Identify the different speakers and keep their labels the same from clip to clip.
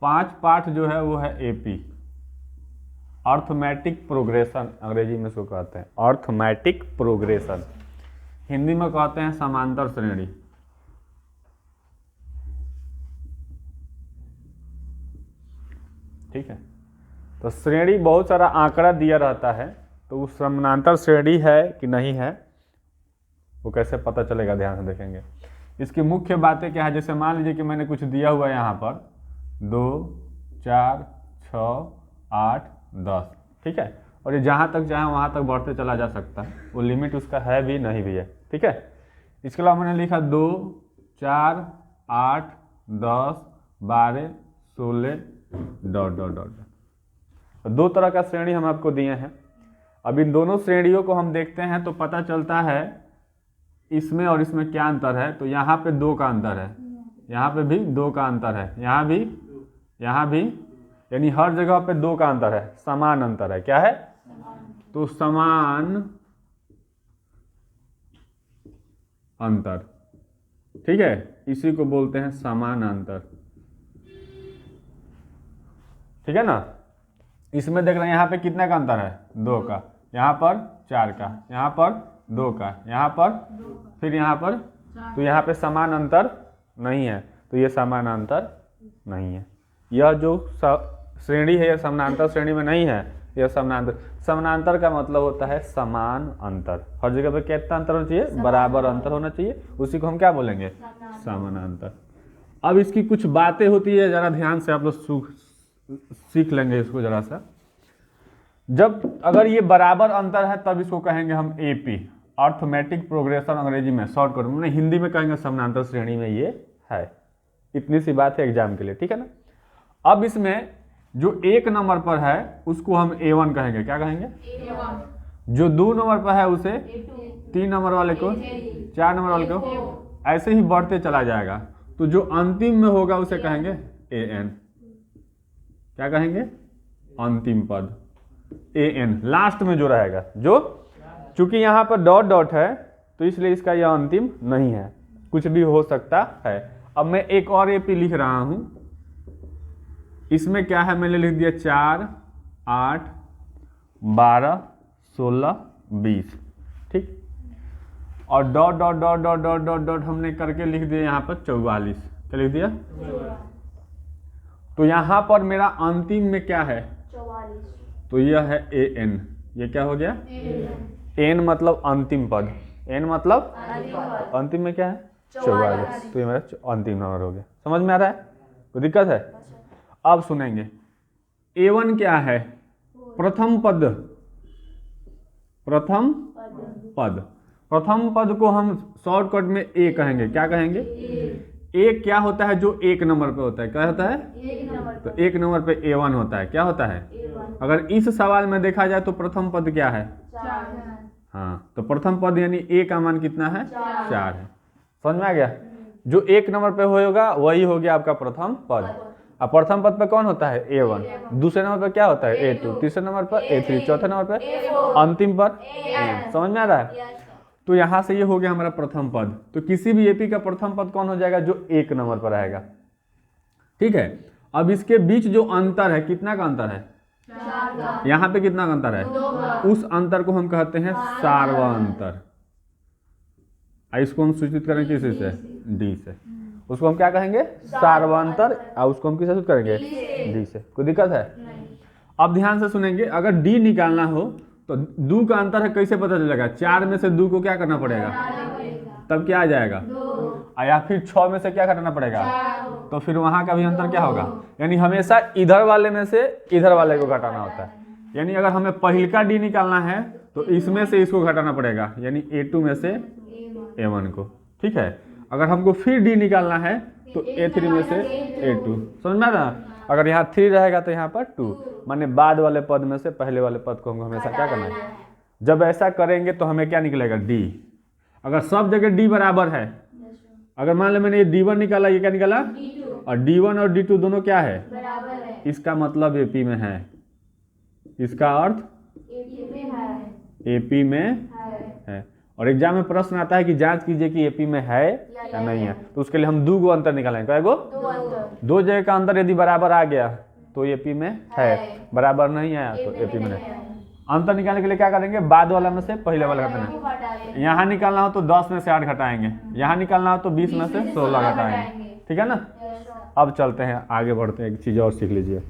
Speaker 1: 5 part जो है वो है एपी, अर्थमेटिक प्रोग्रेशन अंग्रेजी में इसको कहते हैं, अर्थमेटिक प्रोग्रेशन, हिंदी में कहते हैं समांतर श्रेणी। ठीक है, तो श्रेणी बहुत सारा आंकड़ा दिया रहता है, तो वो समानांतर श्रेणी है कि नहीं है वो कैसे पता चलेगा, ध्यान से देखेंगे। इसकी मुख्य बातें क्या है, जैसे मान लीजिए कि मैंने कुछ दिया हुआ है यहाँ पर 2 4 6 8 10, ठीक है, और ये जहाँ तक चाहे वहाँ तक बढ़ते चला जा सकता है, वो लिमिट उसका है भी नहीं भी है। ठीक है, इसके अलावा मैंने लिखा 2 4 8 10 12 16 डॉट डॉट डॉट। दो तरह का श्रेणी हम आपको दिए हैं। अब इन दोनों श्रेणियों को हम देखते हैं तो पता चलता है इसमें और इसमें क्या अंतर है। तो यहाँ पे 2 का अंतर है, यहाँ पे भी 2 का अंतर है, यहाँ भी, यानी हर जगह पे 2 का अंतर है, समान अंतर है। क्या है? तो समान अंतर, ठीक है, इसी को बोलते हैं समान अंतर। ठीक है ना। इसमें देख रहे हैं यहाँ पे कितने का अंतर है, 2 का, यहाँ पर 4 का, यहाँ पर 2 का, यहाँ पर फिर यहाँ पर, तो यहाँ पे समान अंतर नहीं है, तो ये समान अंतर नहीं है। यह जो श्रेणी है यह समानांतर श्रेणी में नहीं है, यह समानांतर का मतलब होता है समान अंतर। हर जगह पे कितना अंतर होना चाहिए, बराबर अंतर होना चाहिए, उसी को हम क्या बोलेंगे, समानांतर। अब इसकी कुछ बातें होती है, जरा ध्यान से आप लोग सीख लेंगे इसको जरा सा। जब अगर ये बराबर अंतर है तब इसको कहेंगे हम एपी, अर्थमेटिक प्रोग्रेशन अंग्रेजी में, शॉर्टकट में, हिंदी में कहेंगे समानांतर श्रेणी में ये है। इतनी सी बात है एग्जाम के लिए, ठीक है ना। अब इसमें जो 1 नंबर पर है उसको हम A1 कहेंगे। क्या कहेंगे? A1। जो 2 नंबर पर है उसे A2, 3 नंबर वाले को, 4 नंबर वाले को, ऐसे ही बढ़ते चला जाएगा। तो जो अंतिम में होगा उसे कहेंगे AN। क्या कहेंगे? अंतिम पद AN, लास्ट में जो रहेगा, जो चूंकि यहाँ पर डॉट डॉट है तो इसलिए इसका यह अंतिम नहीं है, कुछ भी हो सकता है। अब मैं एक और एपी लिख रहा हूं, इसमें क्या है, मैंने लिख दिया 4 8 12 16 20, ठीक, और dot dot dot dot dot dot dot हमने करके लिख दिया यहाँ पर 44। क्या लिख दिया? तो यहाँ पर मेरा अंतिम में क्या है, 44, तो यह है AN। ये क्या हो गया? N मतलब अंतिम पद, N मतलब अंतिम में क्या है, 44, तो ये मेरा अंतिम नंबर हो गया। समझ में आ रहा है? कोई दिक्कत है? अब सुनेंगे A1 क्या है, प्रथम पद, प्रथम पद को हम शॉर्टकट में A कहेंगे। क्या कहेंगे? A क्या होता है, जो 1 नंबर पे होता है। क्या होता है? तो 1 नंबर पे A1 होता है। क्या होता है? अगर इस सवाल में देखा जाए तो प्रथम पद क्या है, 4। हाँ, तो प्रथम पद यानी A का मान कितना है, 4 है। समझ में आ गया? जो 1 नंबर पे होगा वही हो गया आपका प्रथम पद। अब प्रथम पद पे कौन होता है, A1। दूसरे नंबर पर क्या होता है, A2। तीसरे नंबर पर A3। चौथे नंबर पर अंतिम पर AN। समझ में आ रहा है? तो यहाँ से ये हो गया हमारा प्रथम पद। तो किसी भी एपी का प्रथम पद कौन हो जाएगा, जो 1 नंबर पर रहेगा। ठीक है। अब इसके बीच जो अंतर है, कितना का अंतर है, यहाँ पे कितना का अंतर है, उस अंतर को हम कहते हैं सार्वअंतर। इसको हम सूचित करें किसी से, D से। उसको हम क्या कहेंगे, सार्वअंतर, और उसको हम किससे सूचित करेंगे, D से। कोई दिक्कत है? अब ध्यान से सुनेंगे, अगर D निकालना हो तो 2 का अंतर है, कैसे पता चलेगा, 4 में से 2 को क्या करना पड़ेगा, तब क्या आ जाएगा, या फिर 6 में से क्या घटाना पड़ेगा, तो फिर वहां का भी अंतर क्या होगा। यानी हमेशा इधर वाले में से इधर वाले को घटाना होता है। यानी अगर हमें पहिलका D निकालना है तो इसमें से इसको घटाना पड़ेगा, यानी A2 में से A1 को। ठीक है। अगर हमको फिर D निकालना है तो A3 में से A2। समझ में आ रहा? अगर यहाँ 3 रहेगा तो यहाँ पर 2, माने बाद वाले पद में से पहले वाले पद को हमको हमेशा क्या करना है। जब ऐसा करेंगे तो हमें क्या निकलेगा, D। अगर सब जगह D बराबर है, अगर मान लो मैंने ये D1 निकाला, ये क्या निकाला, और D1 और D2 दोनों क्या है, बराबर है, इसका मतलब AP में है। इसका अर्थ AP में है। और एग्जाम में प्रश्न आता है कि जांच कीजिए कि एपी में है या नहीं है, तो उसके लिए हम 2 गो अंतर निकालेंगे। क्या गो? 2 जगह का अंतर यदि बराबर आ गया तो एपी में है, बराबर नहीं आया तो एपी में नहीं। अंतर निकालने के लिए क्या करेंगे? बाद वाला में से पहले वाला घटाना। यहाँ निकालना हो तो 10 में से 8 घटाएंगे, यहाँ निकालना हो तो 20 में से 16 घटाएंगे। ठीक है ना? अब चलते हैं आगे बढ़ते हैं, एक चीज़ और सीख लीजिए।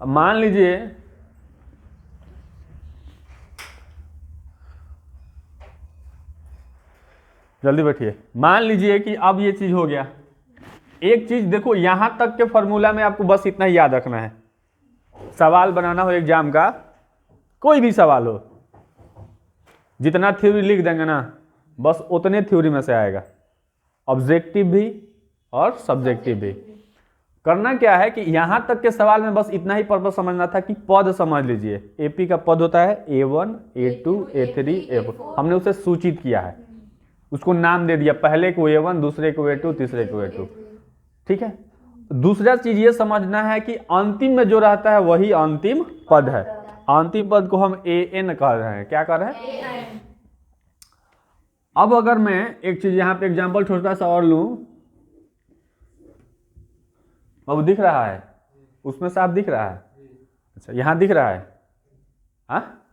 Speaker 1: अब मान लीजिए जल्दी बैठिए, मान लीजिए कि अब ये चीज हो गया। एक चीज देखो, यहां तक के फॉर्मूला में आपको बस इतना ही याद रखना है। सवाल बनाना हो एग्जाम का, कोई भी सवाल हो, जितना थ्योरी लिख देंगे ना बस उतने थ्योरी में से आएगा, ऑब्जेक्टिव भी और सब्जेक्टिव भी। करना क्या है कि यहां तक के सवाल में बस इतना ही पर्पस समझना था कि पद समझ लीजिए। एपी का पद होता है A1, A2, A3, A4। हमने उसे सूचित किया है, उसको नाम दे दिया, पहले को A1, दूसरे को A2, तीसरे को A2। ठीक है? दूसरा चीज ये समझना है कि अंतिम में जो रहता है वही अंतिम पद है। अंतिम पद को हम AN कह रहे हैं। क्या कह रहे हैं? अब अगर मैं एक चीज यहां पे एग्जांपल छोटा सा और लूं, अब दिख रहा है, उसमें साफ दिख रहा है। अच्छा, यहां दिख रहा है। हाँ,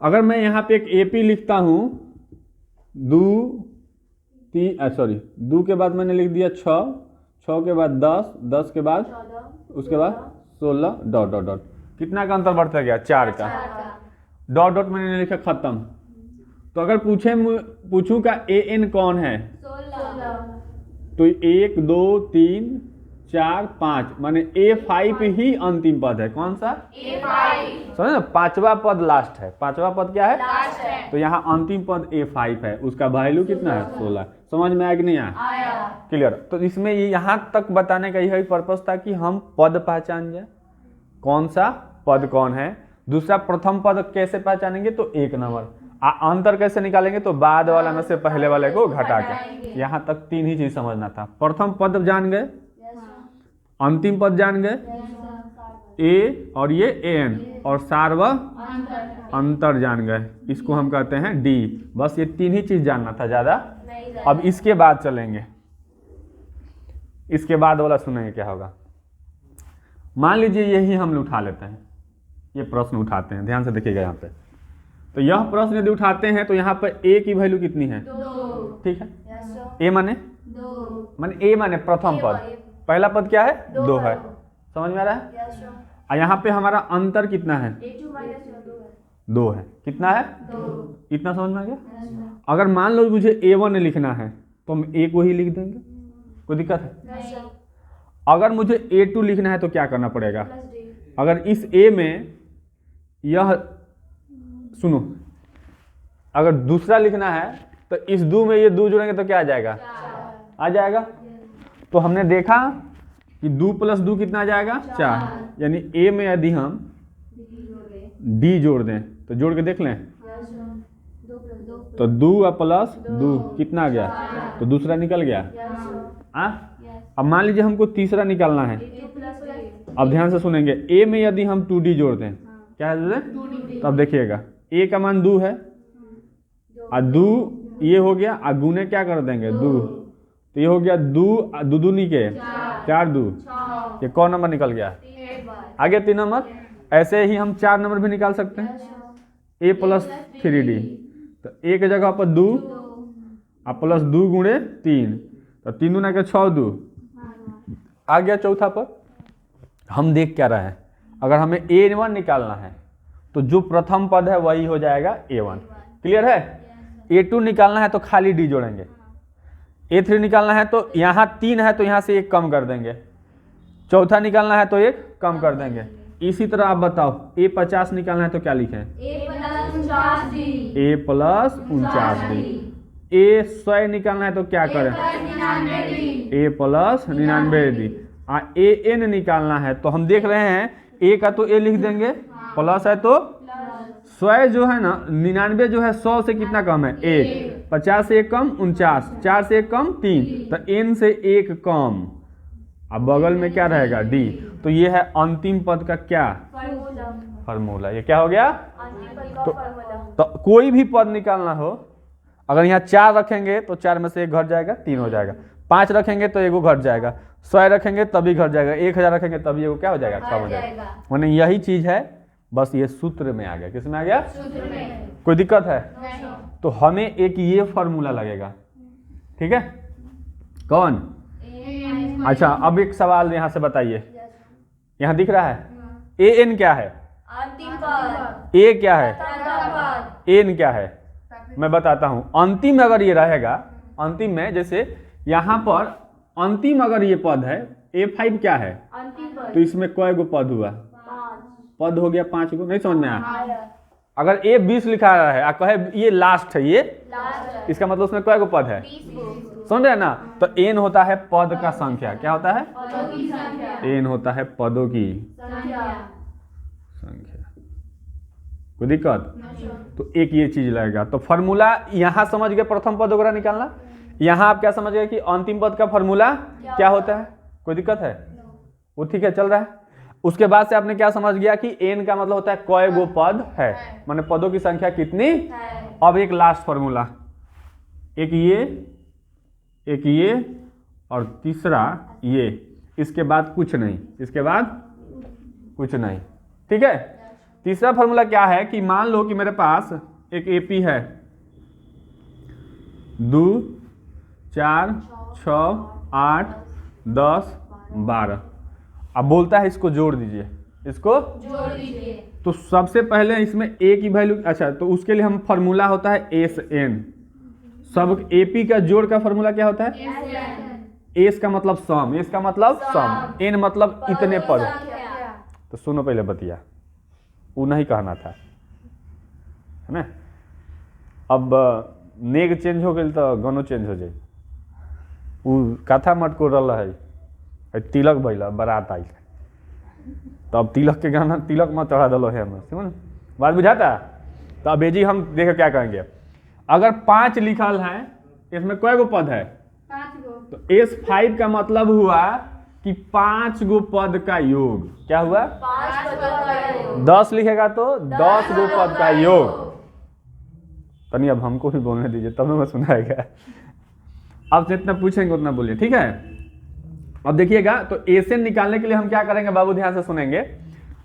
Speaker 1: अगर मैं यहां पे एक AP लिखता हूं, 2 के बाद मैंने लिख दिया 6, 6 के बाद 10, 10 के बाद उसके बाद 16 डॉट डॉट डॉट। कितना का अंतर बढ़ता गया? 4 का। डॉट डॉट मैंने लिखा खत्म। तो अगर पूछूं का AN कौन है, तो 1 2 3 4 5 माने A5 ही अंतिम पद है। कौन सा? A5। समझे ना? 5वां पद लास्ट है। 5वां पद क्या है? लास्ट है। तो यहाँ अंतिम पद A5 है, उसका वैल्यू कितना है? 16। समझ में आया कि नहीं आया? क्लियर? तो इसमें यहाँ तक बताने का यही पर्पस था कि हम पद पहचान जाए, कौन सा पद कौन है। दूसरा, प्रथम पद कैसे पहचानेंगे? तो 1 नंबर। अंतर कैसे निकालेंगे? तो बाद वाला में से पहले वाले को घटा के। यहाँ तक 3 ही चीज समझना था। प्रथम पद जान गए, अंतिम पद जान गए, A और ये AN, और सार्व अंतर जान गए, इसको हम कहते हैं D। बस ये 3 ही चीज जानना था, ज्यादा। अब इसके बाद चलेंगे, इसके बाद वाला सुनेंगे क्या होगा। मान लीजिए यही हम उठा लेते हैं, ये प्रश्न उठाते हैं, ध्यान से देखिएगा यहाँ पे। तो यह प्रश्न यदि उठाते हैं तो यहाँ पर A की वैल्यू कितनी है? 2। ठीक है? A माने 2 A माने प्रथम पद, पहला पद क्या है? 2 है। समझ में आ रहा है? और यहाँ पे हमारा अंतर कितना है? 2 है। कितना है? 2। इतना समझ में आ गया? अगर मान लो मुझे A1 लिखना है तो हम A को ही लिख देंगे, कोई दिक्कत है? अगर मुझे A2 लिखना है तो क्या करना पड़ेगा? अगर इस A में यह, सुनो, अगर दूसरा लिखना है तो इस 2 में ये 2 जोड़ेंगे तो क्या आ जाएगा? आ जाएगा। तो हमने देखा कि 2 + 2 कितना आ जाएगा? 4। यानी A में यदि हम D जोड़ दें तो जोड़ के देख लें, तो 2 + 2 कितना आ गया? तो दूसरा निकल गया। अब मान लीजिए हमको तीसरा निकालना है। अब ध्यान से सुनेंगे, A में यदि हम 2D जोड़ दें, क्या है? तो अब देखिएगा, A का मान 2 है, और 2 ये हो गया, और गुने क्या कर देंगे? 2। तो ये हो गया 2 दूनी के 4 2, ये कौन नंबर निकल गया? आगे 3 नंबर। ऐसे ही हम 4 नंबर भी निकाल सकते हैं, A + 3D। तो A की जगह पर 2 और +2 गुणे 3, तो 3 दूना के 6 2 आ गया। चौथा पर हम देख क्या रहे हैं, अगर हमें A1 निकालना है तो जो प्रथम पद है वही हो जाएगा A1। क्लियर है? A2 निकालना है तो खाली D जोड़ेंगे, A3 निकालना है तो यहाँ 3 है तो यहाँ से 1 कम कर देंगे, चौथा निकालना है तो 1 कम कर देंगे। इसी तरह आप बताओ, A50 निकालना है तो क्या लिखें? A + 49D। A100 निकालना है तो क्या करें? A + 99D। AN निकालना है तो हम देख रहे हैं, A का तो A लिख देंगे, प्लस है तो 100 जो है ना, 99 जो है 100 से कितना कम है? 1। 50 से 1 कम 49, 4 से 1 कम 3, तो N से 1 कम। अब बगल में क्या रहेगा? D। तो ये है अंतिम पद का क्या? फार्मूला। ये क्या हो गया? तो तो कोई भी पद निकालना हो, अगर यहाँ 4 रखेंगे तो 4 में से 1 घट जाएगा, 3 हो जाएगा। 5 रखेंगे तो 1 घट जाएगा। 100 रखेंगे तभी घट जाएगा। 1000 रखेंगे तभी एगो क्या हो जाएगा, 6 हो जाएगा। मैंने यही चीज है, बस ये सूत्र में आ गया। किस में आ गया? सूत्र में। कोई दिक्कत है? तो हमें एक ये फॉर्मूला लगेगा, ठीक है? कौन? अच्छा, अब एक सवाल यहाँ से बताइए, यहाँ दिख रहा है ए एन क्या है?
Speaker 2: अंतिम पद।
Speaker 1: ए क्या है?
Speaker 2: एन
Speaker 1: क्या है? मैं बताता हूँ। अंतिम अगर ये रहेगा, अंतिम में जैसे यहाँ पर अंतिम अगर ये पद है A5 क्या है?
Speaker 2: अंतिम पद।
Speaker 1: तो इसमें कय गो पद हुआ?
Speaker 2: 5
Speaker 1: पद हो गया, 5 गो। नहीं समझ में आया? अगर A20 लिखा रहा है, आप कहे ये लास्ट है, ये
Speaker 2: लास्ट,
Speaker 1: इसका मतलब उसमें कय गो पद है?
Speaker 2: 20 गो।
Speaker 1: समझ रहे ना? तो एन होता है पद का संख्या। क्या होता है?
Speaker 2: पदों की संख्या।
Speaker 1: एन होता है पदों की
Speaker 2: संख्या।
Speaker 1: कोई दिक्कत? तो एक ये चीज लगेगा। तो फॉर्मूला यहाँ समझ गए, प्रथम पद वगैरह निकालना। यहाँ आप क्या समझ गए कि अंतिम पद का फॉर्मूला क्या होता है? कोई दिक्कत है? वो ठीक है, चल रहा है। उसके बाद से आपने क्या समझ गया कि एन का मतलब होता है कय गो पद है, माने पदों की संख्या कितनी। अब एक लास्ट फॉर्मूला, एक ये और तीसरा ये, इसके बाद कुछ नहीं, इसके बाद कुछ नहीं, ठीक है? तीसरा फॉर्मूला क्या है कि मान लो कि मेरे पास एक एपी है, 2 4 6 8 10 12। अब बोलता है इसको जोड़ दीजिए, इसको
Speaker 2: जोड़ दीजिए।
Speaker 1: तो सबसे पहले इसमें ए की वैल्यू, अच्छा तो उसके लिए हम फॉर्मूला होता है एस एन। सब एपी का जोड़ का फॉर्मूला क्या होता है? एस का मतलब सम, एस का मतलब सम, एन मतलब इतने पद। तो सुनो पहले बतिया, वो नहीं कहना था, है ना? अब नेग चेंज हो गई तो गानो चेंज हो जाए। वो कथा मटको रहा है, तिलक भैला बारात आई, तो अब तिलक के गाना तिलक मत चढ़ा दलो है, समझ बात बुझाता? तो अब जी हम देखो क्या कहेंगे। अगर 5 लिखल है, इसमें कय गो पद है?
Speaker 2: 5 गो।
Speaker 1: तो S5 का मतलब हुआ कि 5 गो पद का योग। क्या हुआ?
Speaker 2: 5 पदों का योग।
Speaker 1: 10 लिखेगा तो 10 गो पद का योग। तनी अब हमको भी बोलने दीजिए, तब मैं सुनाएगा। अब जितना पूछेंगे उतना बोलिए, ठीक है? अब देखिएगा, तो ए से निकालने के लिए हम क्या करेंगे बाबू, ध्यान से सुनेंगे।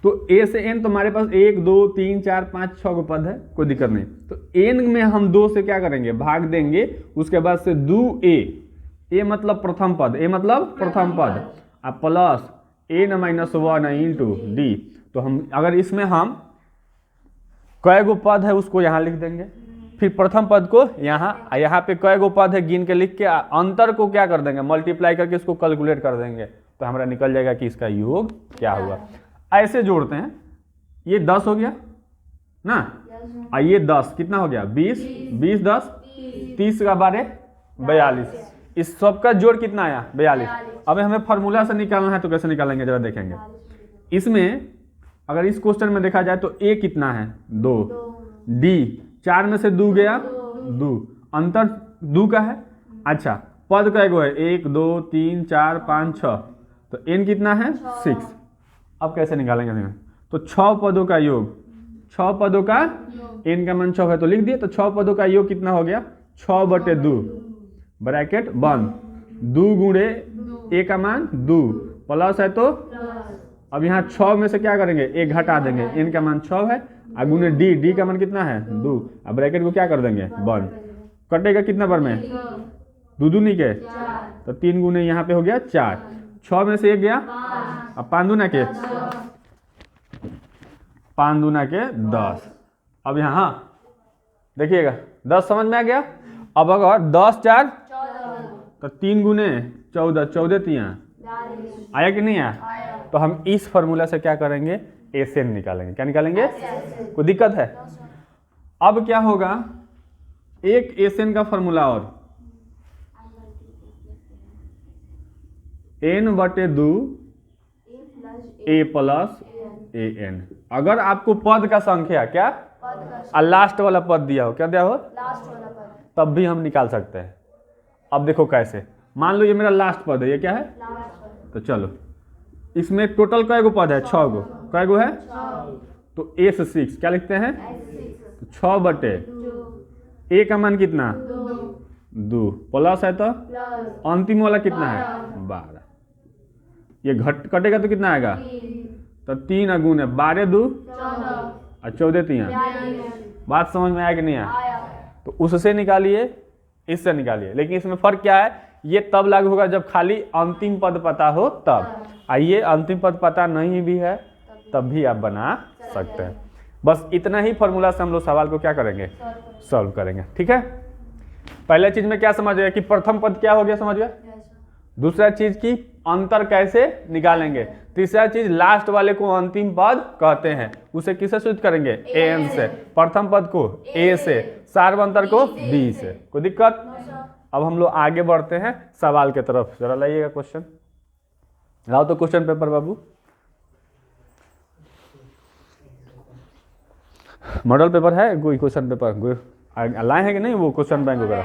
Speaker 1: तो ए से एन, तो हमारे पास 1 2 3 4 5 6 गो पद है, कोई दिक्कत नहीं। तो एन में हम 2 से क्या करेंगे, भाग देंगे। उसके बाद से 2 ए मतलब प्रथम पद, ए मतलब प्रथम पद, अब प्लस n-1 इंटू डी। तो हम अगर इसमें हम कय गो पद है उसको यहाँ लिख देंगे, फिर प्रथम पद को यहाँ पे कय गो पद है गिन के लिख के अंतर को क्या कर देंगे, मल्टीप्लाई करके इसको कैलकुलेट कर देंगे, तो हमारा निकल जाएगा कि इसका योग क्या हुआ। ऐसे जोड़ते हैं, ये 10 हो गया ना, और ये 10 कितना हो गया, 20 20 10 30 का 12 42। इस सब का जोड़ कितना आया, 42। अब हमें फार्मूला से निकालना है, तो कैसे निकालेंगे जरा देखेंगे। इसमें अगर इस क्वेश्चन में देखा जाए तो ए कितना है, 2, डी 4 में से 2 गया 2, अंतर 2 का है। अच्छा पद का एगो है 1 2 3 4 5 6, तो एन कितना है 6। अब कैसे निकालेंगे हमें, तो 6 पदों का योग, 6 पदों का एन का मान 6 है तो लिख दिए। तो 6 पदों का योग कितना हो गया, 6/2 ब्रैकेट बंद, 2 गुणे ए का मान 2 प्लस है, तो अब यहाँ 6 में से क्या करेंगे, 1 घटा देंगे, एन का मान 6 है, गुणे डी का मान कितना है 2, अब ब्रैकेट को क्या कर देंगे बंद, कटेगा कितना बार में, 2 दूनी के, तो 3 गुने यहाँ पे हो गया 4, 6 में से 1 गया, अब 5 दूना के 10। अब यहाँ देखिएगा 10 समझ में आ गया। अब अगर 10 4 तो 3 गुने 14, 14 तिया आया कि नहीं आया, तो हम इस फॉर्मूला से क्या करेंगे, एसएन निकालेंगे। क्या निकालेंगे, कोई दिक्कत है। अब क्या होगा, एक एसएन का फॉर्मूला और n/2 a plus A N. अगर आपको पद का संख्या क्या और लास्ट वाला पद दिया हो, क्या दिया हो, तब भी हम निकाल सकते हैं। अब देखो कैसे, मान लो ये मेरा लास्ट पद है, ये क्या है, तो चलो इसमें टोटल कै गो पद है, 6 गो, कै गो है, तो S6 क्या लिखते हैं, 6 बटे
Speaker 2: दो
Speaker 1: ए का मान कितना,
Speaker 2: दो
Speaker 1: 2 प्लस है तो
Speaker 2: प्लस
Speaker 1: अंतिम वाला कितना है, 12। ये घट कटेगा तो कितना आएगा,
Speaker 2: तीन
Speaker 1: तो 3 गुण है 12 2
Speaker 2: 14
Speaker 1: और 14 3।
Speaker 2: 42
Speaker 1: बात समझ में आया कि नहीं आया?
Speaker 2: आया
Speaker 1: तो उससे निकालिए, इससे निकालिए, लेकिन इसमें फर्क क्या है, ये तब लागू होगा जब खाली अंतिम पद पता हो तब। आइए अंतिम पद पता नहीं भी है तब भी आप बना सकते हैं। बस इतना ही फॉर्मूला से हम लोग सवाल को क्या करेंगे, सॉल्व करेंगे। ठीक है, पहले चीज में क्या समझ गए कि प्रथम पद क्या हो गया, समझ गए। दूसरा चीज की अंतर कैसे निकालेंगे। तीसरा चीज लास्ट वाले को अंतिम पद कहते हैं, उसे किससे सूचित करेंगे, एन से। प्रथम पद को ए से, सार्वंतर को बी से। कोई दिक्कत? अब हम लोग आगे बढ़ते हैं सवाल के तरफ। जरा लाइएगा क्वेश्चन, लाओ तो क्वेश्चन पेपर बाबू। मॉडल पेपर है कोई, क्वेश्चन पेपर लाए हैं कि नहीं, वो क्वेश्चन बैंक वगैरह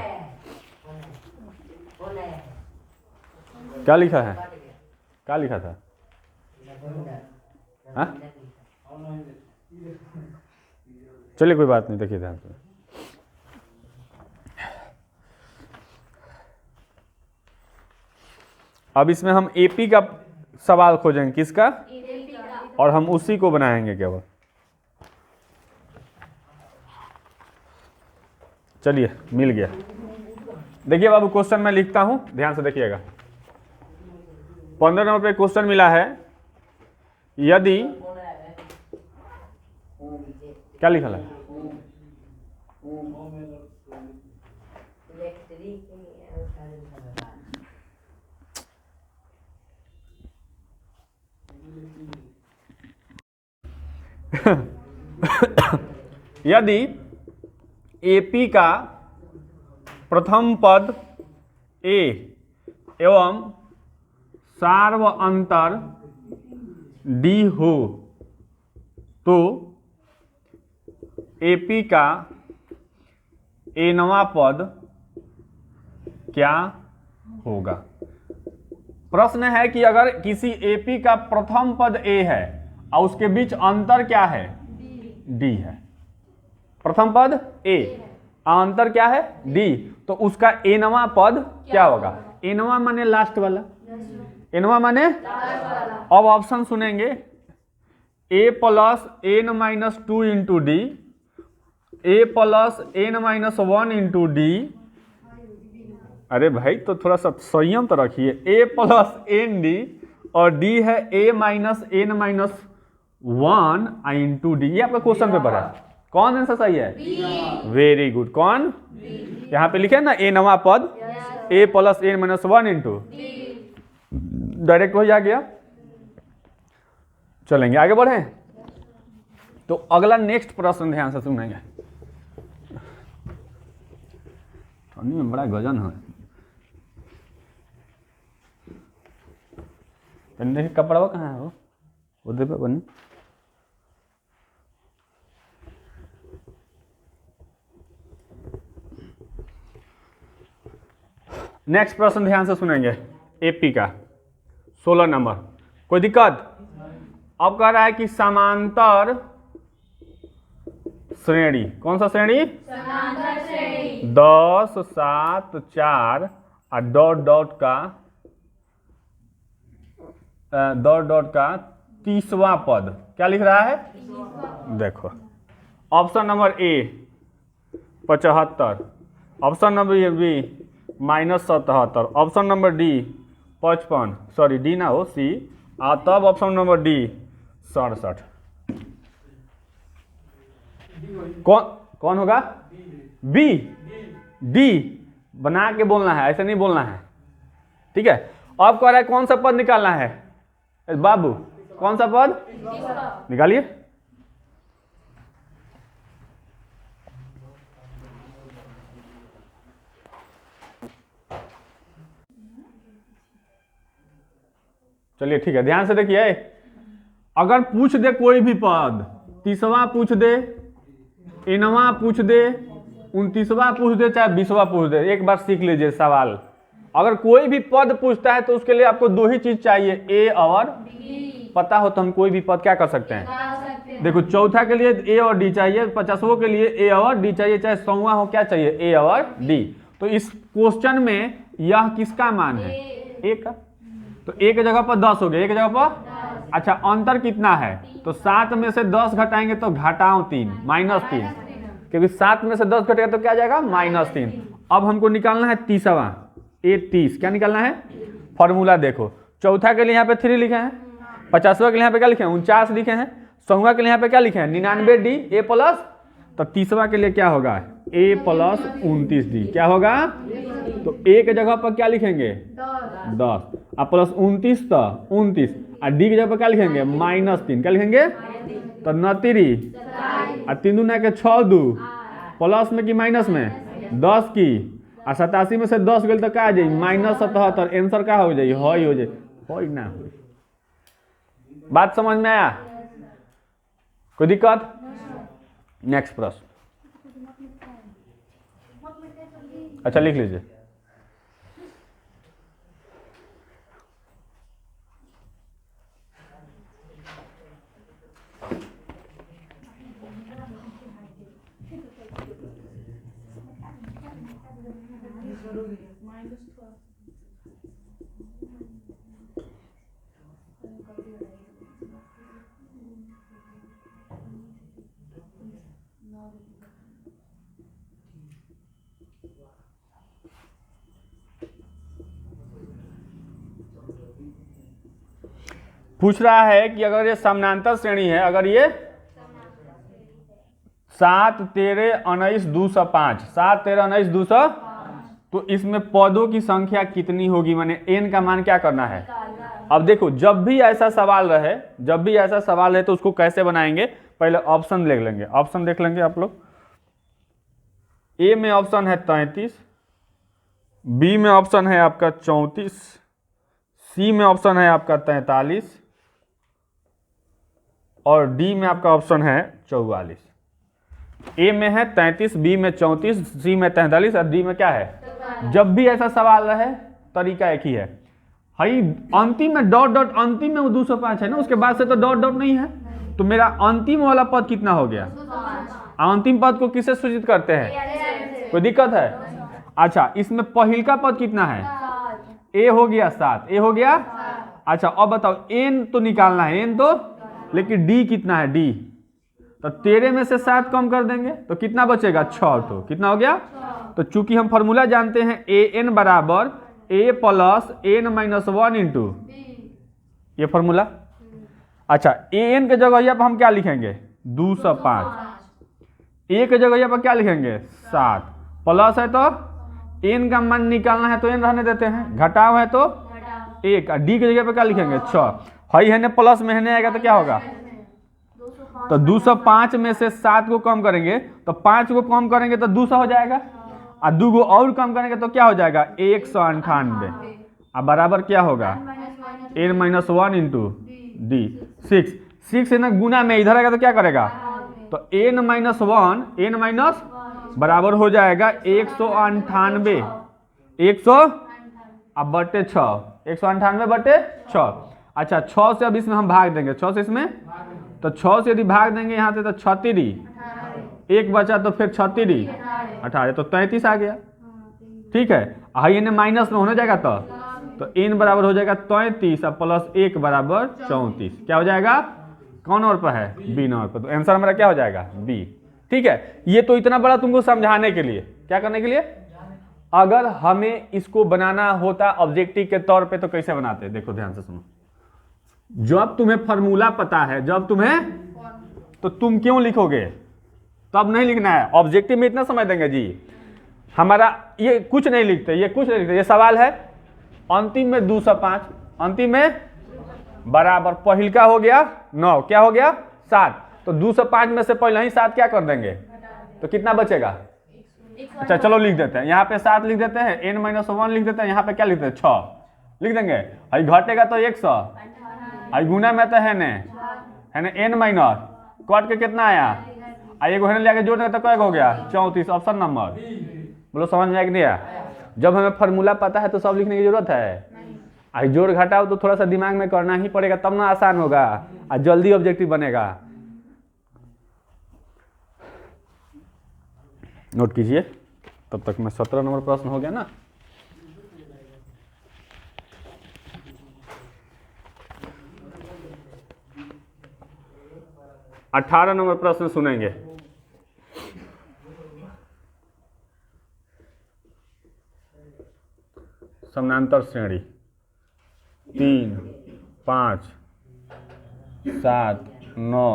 Speaker 1: क्या लिखा है, क्या लिखा था? हाँ चलिए कोई बात नहीं, देखिए ध्यान से। अब इसमें हम एपी का सवाल खोजेंगे, किसका, और हम उसी को बनाएंगे केवल। चलिए मिल गया। देखिए बाबू क्वेश्चन मैं लिखता हूं, ध्यान से देखिएगा। 15 नंबर पे क्वेश्चन मिला है, यदि क्या लिखा है, यदि एपी का प्रथम पद ए एवं सार्वअंतर डी हो तो एपी का एनवां पद क्या होगा। प्रश्न है कि अगर किसी एपी का प्रथम पद ए है और उसके बीच अंतर क्या है, डी है। प्रथम पद ए, अंतर क्या है, डी, तो उसका एनवां पद क्या होगा। एनवां माने लास्ट वाला, एनवां माने, अब ऑप्शन सुनेंगे, A plus N minus 2 into D, A plus N minus 1 into D. अरे भाई तो थोड़ा सा संयम तो रखिए, ए प्लस एन डी और डी है A minus N minus 1 into D. ये आपका क्वेश्चन पेपर है, कौन आंसर सही है, वेरी गुड। कौन, यहाँ पे लिखे ना ए नवा पद, A plus N minus 1 into, direct वही आ गया। चलेंगे आगे बढ़े, तो अगला नेक्स्ट प्रश्न ध्यान से सुनेंगे। ठंडी में बड़ा गजन है, देखिए कपड़ा कहाँ है, वो उधर पे बनी। नेक्स्ट प्रश्न ध्यान से सुनेंगे, एपी का 16 नंबर। कोई दिक्कत? अब कह रहा है कि समांतर श्रेणी, कौन सा श्रेणी, 10 7 4 और डॉट का 30वां पद क्या लिख रहा है, देखो। Option number A 75, option number B -77, option number D 55, sorry D ना हो सी, और तब ऑप्शन नंबर डी 67। कौन होगा, बी, डी बना के बोलना है, ऐसे नहीं बोलना है, ठीक है। अब कह रहा है कौन सा पद निकालना है बाबू, कौन सा पद निकालिए। चलिए ठीक है, ध्यान से देखिए। अगर पूछ दे कोई भी पद, 30वां पूछ दे, एनवां पूछ दे, 29वां पूछ दे, चाहे 20वां पूछ दे, एक बार सीख लीजिए सवाल। अगर कोई भी पद पूछता है तो उसके लिए आपको दो ही चीज चाहिए, ए और पता हो तो हम कोई भी पद क्या कर सकते हैं, देखो चौथा के लिए ए और डी चाहिए, 50वां के लिए ए और डी चाहिए, चाहे 100वां हो क्या चाहिए, ए और डी। तो इस क्वेश्चन में यह किसका मान है, ए का। तो ए की जगह पर 10 हो गया, ए की जगह पर। अच्छा अंतर कितना है, तो 7 में से 10 घटाएंगे तो घटाओ 3 -3, क्योंकि 7 में से 10 घटेगा तो क्या आ जाएगा -3। अब हमको निकालना है 30वां, ए 30 क्या निकालना है, फॉर्मूला देखो। चौथा के लिए यहाँ पे 3 लिखे हैं, 50वां के लिए यहाँ पे क्या लिखे हैं 49 लिखे हैं, 100वां के लिए यहाँ पे क्या लिखे हैं 99 डी ए प्लस, तो 30वां के लिए क्या होगा ए प्लस 29 डी, क्या होगा, तो ए के जगह पर क्या लिखेंगे 10 और प्लस 29 तो 29 और डी की जगह पर क्या लिखेंगे -3, क्या लिखेंगे, तो 29 और 3 दूना के 6 2 प्लस में कि माइनस में 10 की और 87 में से 10 गए तो क्या आ जाए -77, आंसर क्या हो जाए हो जाए, हो ना हो। बात समझ में आया, कोई दिक्कत। नेक्स्ट प्रश्न, अच्छा लिख लीजिए। पूछ रहा है कि अगर ये समानांतर श्रेणी है, अगर ये 7 13 19 205 7 13 19 200, तो इसमें पदों की संख्या कितनी होगी, माने n का मान क्या करना है। अब देखो जब भी ऐसा सवाल रहे तो उसको कैसे बनाएंगे, पहले ऑप्शन देख लेंगे, ऑप्शन देख लेंगे आप लोग। ए में ऑप्शन है 33, बी में ऑप्शन है आपका 34, सी में ऑप्शन है आपका 43 और डी में आपका ऑप्शन है 44। ए में है 33, बी में 34, सी में 43 और डी में क्या है। जब भी ऐसा सवाल रहे तरीका एक ही है, भाई अंतिम में डॉट डॉट, अंतिम में वो 205 है ना, उसके बाद से तो डॉट डॉट नहीं है, तो मेरा अंतिम वाला पद कितना हो गया। अंतिम पद को किससे सूचित करते हैं, कोई दिक्कत है। अच्छा इसमें पहिल का पद कितना है, ए हो गया 7, ए हो गया। अच्छा अब बताओ एन तो निकालना है, एन तो, लेकिन डी कितना है, डी तो 13 में से 7 कम कर देंगे तो कितना बचेगा 6, तो कितना हो गया। तो चूंकि हम फॉर्मूला जानते हैं ए एन बराबर ए प्लस एन माइनस 1 इंटू ये फॉर्मूला। अच्छा ए एन के जगह पर हम क्या लिखेंगे 205, ए के जगह पर क्या लिखेंगे 7, प्लस है तो एन का मान निकालना है तो एन रहने देते हैं, घटाव है तो 1, डी की जगह पे क्या लिखेंगे 6, हई है प्लस में है आएगा तो क्या होगा, तो 205 में से 7 को कम करेंगे तो 5 को कम करेंगे तो 200 हो जाएगा और 2 को और कम करेंगे तो क्या हो जाएगा 198 और बराबर क्या होगा n माइनस 1 इंटू डी। 6 है ना गुना में इधर आएगा तो क्या करेगा, तो n माइनस 1 n माइनस बराबर हो जाएगा 198 100 अब बटे 6 198 बटे 6। अच्छा 6 से अब इसमें हम भाग देंगे, 6 से इसमें, तो 6 से यदि भाग देंगे यहाँ से तो 36, एक बचा तो फिर 36 18 तो 33 आ गया, ठीक है। हाई एन माइनस में होने जाएगा तो एन बराबर हो जाएगा 33 और प्लस 1 बराबर 34, क्या हो जाएगा, कौन और पर है बी नंबर पर, तो आंसर हमारा क्या हो जाएगा बी, ठीक है। ये तो इतना बड़ा तुमको समझाने के लिए, क्या करने के लिए, अगर हमें इसको बनाना होता ऑब्जेक्टिव के तौर पे तो कैसे बनाते, देखो ध्यान से सुनो। जब तुम्हें फॉर्मूला पता है, जब तुम्हें, तो तुम क्यों लिखोगे, तब नहीं लिखना है। ऑब्जेक्टिव में इतना समझ देंगे जी हमारा, ये कुछ नहीं लिखते, ये कुछ नहीं लिखते, ये सवाल है अंतिम में 205, अंतिम में बराबर पहिल का हो गया 9, क्या हो गया 7, तो 205 में से पहले ही 7 क्या कर देंगे तो कितना बचेगा। अच्छा चलो लिख देते हैं, यहाँ पे 7 लिख देते हैं, n माइनस 1 लिख देते हैं, यहाँ पे क्या लिखते हैं 6 लिख देंगे, आई घटेगा तो 100, आई गुना में तो है न n माइनस कट के कितना आया, आई एगो है लेके जोड़ तो क्या हो गया 34, ऑप्शन नंबर। बोलो समझ में आया कि नहीं आया। जब हमें फार्मूला पता है तो सब लिखने की जरूरत है, आई जोड़ घटाओ तो थोड़ा सा दिमाग में करना ही पड़ेगा, तब ना आसान होगा और जल्दी ऑब्जेक्टिव बनेगा। नोट कीजिए, तब तक में 17 नंबर प्रश्न हो गया ना। अठारह नंबर प्रश्न सुनेंगे। समानांतर श्रेणी 3, 5, 7, 9,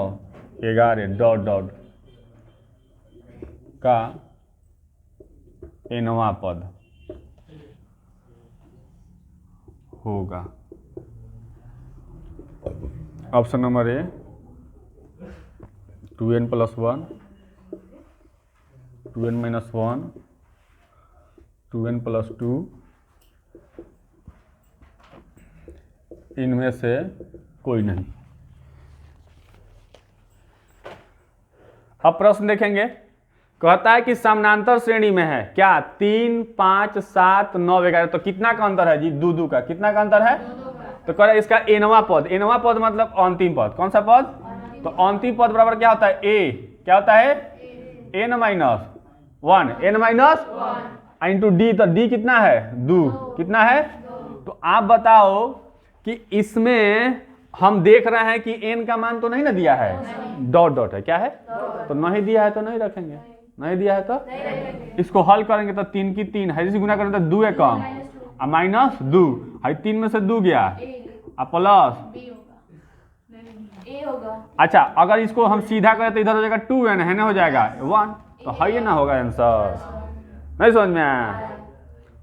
Speaker 1: 11 डॉट डॉट का nवां पद होगा। ऑप्शन नंबर ए 2n + 1, 2n - 1, 2n + 2, इनमें से कोई नहीं। अब प्रश्न देखेंगे, कहता है कि समानांतर श्रेणी में है क्या 3, 5, 7, 9, 11, तो कितना का अंतर है जी? दो का। कितना का अंतर है? तो कह रहा है इसका nवां पद। nवां पद मतलब अंतिम पद। कौन सा पद? तो अंतिम पद बराबर क्या होता है? a। क्या होता है? n - 1, n - into D. तो डी कितना है? 2। कितना है? तो आप बताओ कि इसमें हम देख रहे हैं कि n का मान तो नहीं ना दिया है, डॉट डॉट है। क्या है? तो नहीं दिया है तो नहीं रखेंगे, नहीं दिया है तो इसको हल करेंगे तो 3 की 3 है, गुना करेंगे तो 2 है कम और -2 है, 3 में से 2 गया और प्लस
Speaker 2: ए होगा।
Speaker 1: अच्छा अगर इसको हम सीधा करें तो इधर हो जाएगा 2n है ना, हो जाएगा 1, तो है ये ना होगा आंसर। नहीं समझ में आया?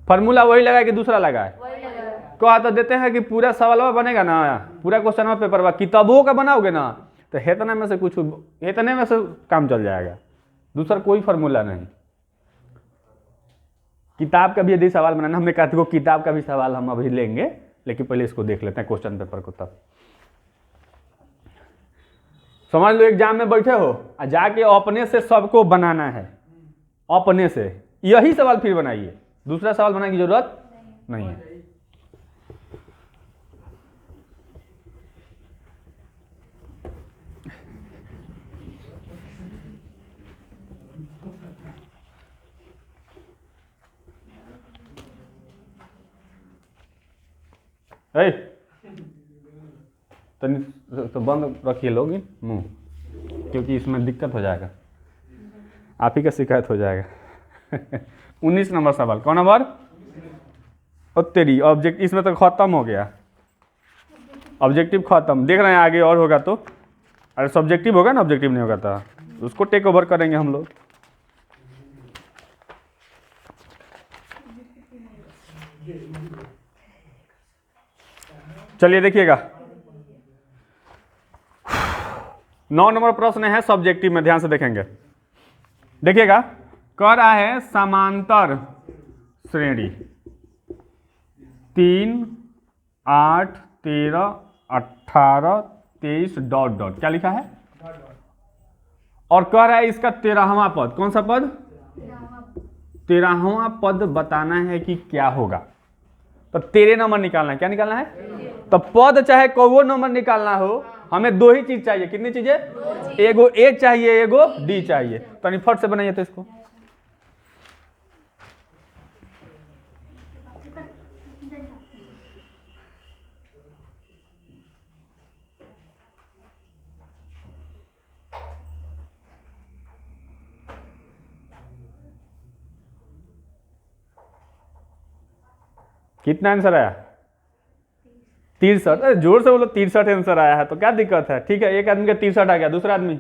Speaker 1: फॉर्मूला वही लगाए कि दूसरा लगाए? कहा तो देते हैं कि पूरा सवाल बनेगा ना, पूरा क्वेश्चन पेपर किताबों का बनाओगे ना तो हेतने में से कुछ, हेतने में से काम चल जाएगा, दूसरा कोई फॉर्मूला नहीं। किताब का भी यदि सवाल बनाना, हमने कहा था किताब का भी सवाल हम अभी लेंगे, लेकिन पहले इसको देख लेते हैं क्वेश्चन पेपर को। तब समझ लो एग्जाम में बैठे हो और जाके अपने से सबको बनाना है, अपने से यही सवाल फिर बनाइए, दूसरा सवाल बनाने की जरूरत नहीं है। तो बंद रखिए लोग मुंह, क्योंकि इसमें दिक्कत हो जाएगा, आप ही का शिकायत हो जाएगा। 19 नंबर सवाल, कौन नंबर? तेरी ऑब्जेक्ट, इसमें तो खत्म हो गया, ऑब्जेक्टिव खत्म। देख रहे हैं आगे और होगा तो, अरे सब्जेक्टिव होगा ना, ऑब्जेक्टिव नहीं होगा तो उसको टेक ओवर करेंगे हम लोग। चलिए देखिएगा, 9 नंबर प्रश्न है सब्जेक्टिव में, ध्यान से देखेंगे। देखिएगा, कह रहा है समांतर श्रेणी 3, 8, 13, 18, 23 डॉट डॉट, क्या लिखा है? और कह रहा है इसका 13वां पद, कौन सा पद? 13वां पद बताना है कि क्या होगा। तो 13 नंबर निकालना है, क्या निकालना है? तो पद चाहे कोई नंबर निकालना हो, हमें 2 ही चीज चाहिए। कितनी चीजें? एगो ए चाहिए, एगो डी चाहिए। तो फट से बनाइए तो इसको। कितना आंसर आया? 63। जोर से बोलो, 63 आंसर आया है तो क्या दिक्कत है? ठीक है, एक आदमी का 63 आ गया, दूसरा आदमी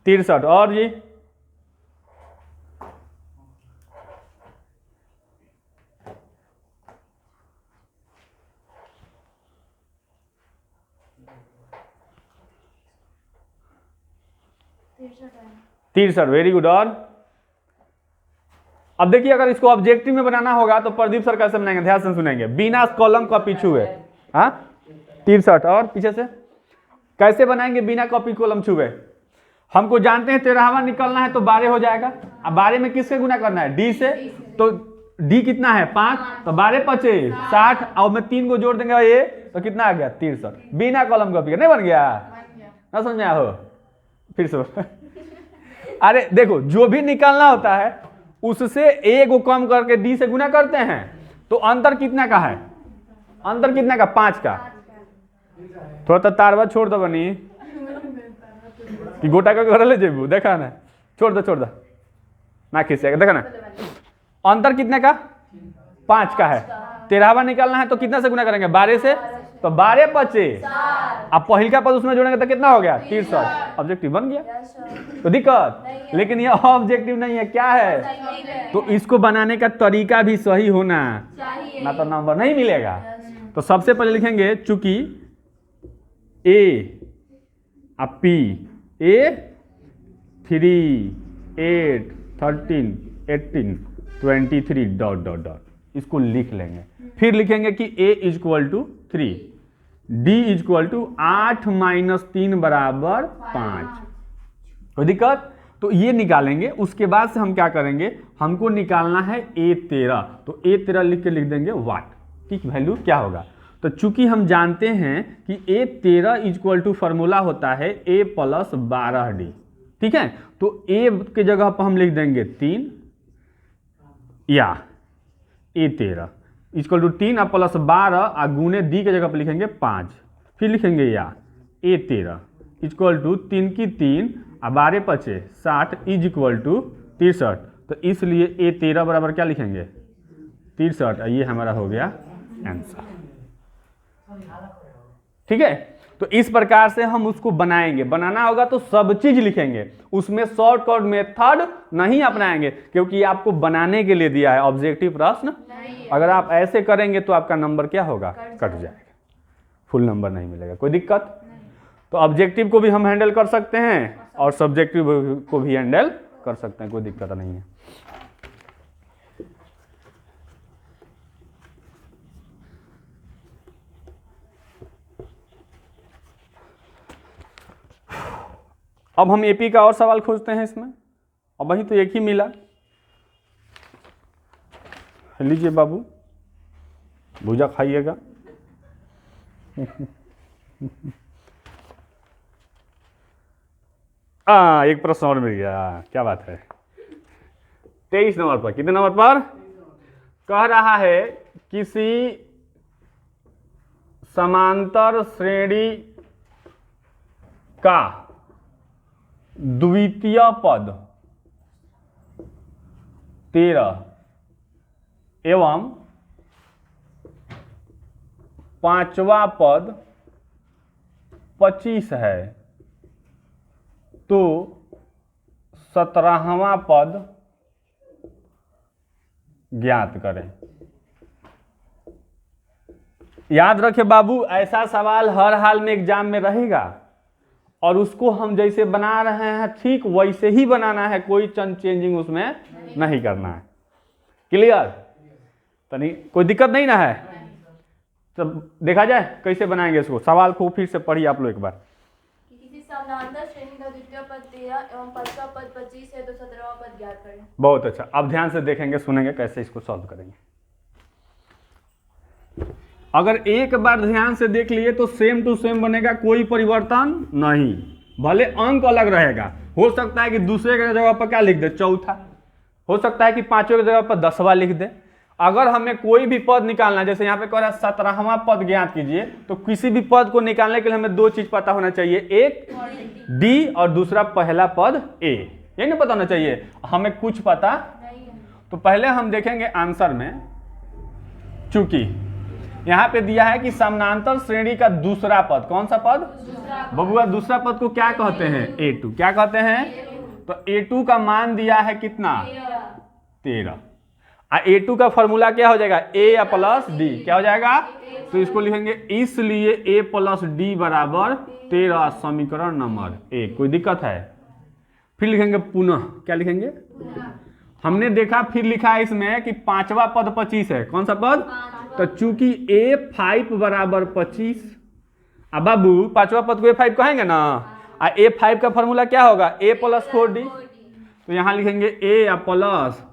Speaker 1: 63 और जी तिरसठ। Very good. और अब देखिए, अगर इसको ऑब्जेक्टिव में बनाना होगा तो प्रदीप सर कैसे बनाएंगे, ध्यान से सुनेंगे। बिना कॉलम का पीछू है, हाँ 63 और पीछे से कैसे बनाएंगे बिना कॉपी कॉलम छुए? हमको जानते हैं 13वां निकलना है तो 12 हो जाएगा। अब 12 में किससे गुना करना है? डी से। तो डी कितना है? 5, तो 12 5 60 और में 3 को जोड़ देंगे ये तो कितना आ गया? 63। बिना कॉलम कॉपी का नहीं बन गया? ना समझ में आया हो? फिर से अरे देखो, जो भी निकालना होता है उससे ए को कम करके डी से गुना करते हैं, तो अंतर कितना का है? अंतर कितना का? 5 का। थोड़ा सा तारवा छोड़ दो बनी कि गोटा का घर ले जेबू, देखा ना, छोड़ दो ना खींचेगा, देखा ना। अंतर कितने का? 5 का है। 13वां निकालना है तो कितना से गुना करेंगे? 12 से, तो 12 बचे, अब पहिल का पद उसमें जोड़ेंगे तो कितना हो गया? 63। ऑब्जेक्टिव बन गया। तो दिक्कत, लेकिन ये ऑब्जेक्टिव नहीं है, क्या है? तो इसको बनाने का तरीका भी सही होना, ना तो नंबर नहीं मिलेगा। तो सबसे पहले लिखेंगे चूंकि ए और P, A 3 8 13 18 23 dot dot dot, इसको लिख लेंगे। फिर लिखेंगे कि a is equal to 3, d is equal to 8 minus 3 बराबर 5। कोई दिक्कत? तो ये निकालेंगे। उसके बाद से हम क्या करेंगे, हमको निकालना है a13, तो a13 लिख देंगे वाट की वैल्यू क्या होगा। तो चूंकि हम जानते हैं कि a13 इजक्वल टू फॉर्मूला होता है a प्लस 12d, ठीक है। तो a के जगह पर हम लिख देंगे 3 या a13 इक्वल टू 3 और प्लस 12 और गुने डी के जगह पर लिखेंगे 5, फिर लिखेंगे या a13 इक्वल टू 3 की 3 और 12 पचे 60 इज इक्वल टू 63। तो इसलिए a13 बराबर क्या लिखेंगे? 63, और ये हमारा हो गया आंसर। ठीक है, तो इस प्रकार से हम उसको बनाएंगे। बनाना होगा तो सब चीज लिखेंगे, उसमें शॉर्टकट मेथड नहीं अपनाएंगे, क्योंकि आपको बनाने के लिए दिया है ऑब्जेक्टिव प्रश्न। अगर आप ऐसे करेंगे तो आपका नंबर क्या होगा? कट जाएगा, फुल नंबर नहीं मिलेगा। कोई दिक्कत? तो ऑब्जेक्टिव को भी हम हैंडल कर सकते हैं और सब्जेक्टिव को भी हैंडल कर सकते हैं, कोई दिक्कत नहीं है। अब हम एपी का और सवाल खोजते हैं इसमें। अब वही तो एक ही मिला, लीजिए बाबू, भुजा खाइएगा। एक प्रश्न और मिल गया, क्या बात है। 23 नंबर पर, कितने नंबर पर? कह रहा है किसी समांतर श्रेणी का द्वितीय पद 13 एवं पांचवा पद 25 है, तो 17वां पद ज्ञात करें। याद रखें बाबू, ऐसा सवाल हर हाल में एग्जाम में रहेगा और उसको हम जैसे बना रहे हैं ठीक वैसे ही बनाना है, कोई चेंजिंग उसमें नहीं करना है। क्लियर? तो नहीं, कोई दिक्कत नहीं ना है। तो देखा जाए कैसे बनाएंगे इसको। सवाल को फिर से पढ़िए आप लोग एक बार।
Speaker 2: किसी समानांतर श्रेणी का द्वितीय पद 13 एवं पांचवा पद 25 है, तो 17वां पद ज्ञात करें।
Speaker 1: बहुत अच्छा, अब ध्यान से देखेंगे, सुनेंगे कैसे इसको सॉल्व करेंगे। अगर एक बार ध्यान से देख लिए तो सेम टू सेम बनेगा, कोई परिवर्तन नहीं। भले अंक अलग रहेगा, हो सकता है कि दूसरे के जगह पर क्या लिख दे? चौथा। हो सकता है कि पांचवें की जगह पर 10वां लिख दे। अगर हमें कोई भी पद निकालना, जैसे यहाँ पे कह रहा है 17वां पद ज्ञात कीजिए, तो किसी भी पद को निकालने के लिए हमें दो चीज पता होना चाहिए, एक डी और दूसरा पहला पद ए। यही ना पता होना चाहिए, हमें कुछ पता नहीं। तो पहले हम देखेंगे आंसर में, चूंकि यहाँ पे दिया है कि समानांतर श्रेणी का दूसरा पद, कौन सा पद बबुआ? दूसरा पद को क्या कहते हैं? A2। क्या कहते हैं? तो A2 का मान दिया है कितना? 13। A2 का फॉर्मूला क्या हो जाएगा? A plus D. क्या हो जाएगा? तो इसको लिखेंगे, इसलिए A प्लस डी बराबर 13, समीकरण नंबर 1। कोई दिक्कत है? फिर लिखेंगे पुनः, क्या लिखेंगे? हमने देखा, फिर लिखा है इसमें कि पांचवा पद 25 है। कौन सा पद? तो चूंकि A5 बराबर 25, अब बाबू पांचवा पद को A5 कहेंगे ना, और A5 का फॉर्मूला क्या होगा? A plus 4D। तो यहां लिखेंगे A plus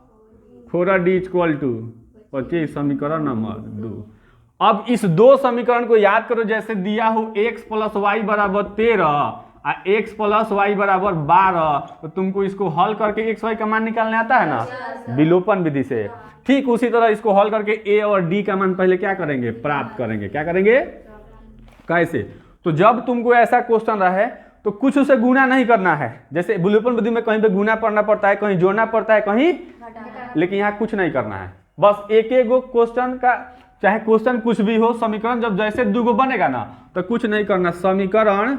Speaker 1: 4D equal to 25, समीकरण नंबर 2। अब इस दो समीकरण को याद करो, जैसे दिया हो x प्लस वाई बराबर 13 x प्लस वाई बराबर 12, तो तुमको इसको हल करके एक्स वाई का मान निकालने आता है ना विलोपन विधि से। ठीक उसी तरह इसको हल करके a और d का मान पहले क्या करेंगे, प्राप्त करेंगे। क्या करेंगे, कैसे? तो जब तुमको ऐसा क्वेश्चन रहे तो कुछ उसे गुना नहीं करना है। जैसे विलोपन विधि में कहीं पे गुना पढ़ना पड़ता है, कहीं जोड़ना पड़ता है, कहीं, लेकिन यहाँ कुछ नहीं करना है। बस एक एक गो क्वेश्चन का, चाहे क्वेश्चन कुछ भी हो, समीकरण जब जैसे दो गो बनेगा ना तो कुछ नहीं करना, समीकरण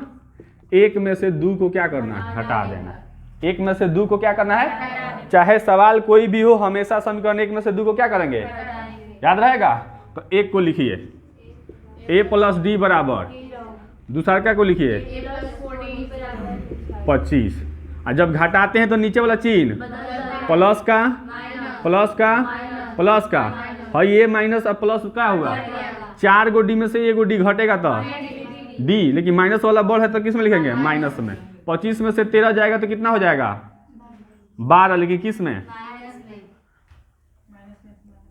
Speaker 1: एक में से दो को क्या करना है, हटा देना है। एक में से दो को क्या करना है, चाहे सवाल कोई भी हो, हमेशा समीकरण एक में से दो को क्या करेंगे, याद रहेगा। तो एक को लिखिए a प्लस डी बराबर, दूसरा क्या को लिखिए 25, और जब घटाते हैं तो नीचे वाला चिन्ह प्लस का प्लस का प्लस का है, ये माइनस और प्लस का हुआ, 4 गो डी में से एगो डी घटेगा तो डी, लेकिन माइनस वाला बॉल है तो किस में लिखेंगे, माइनस में। 25 में से 13 जाएगा तो कितना हो जाएगा 12, लेकिन किस में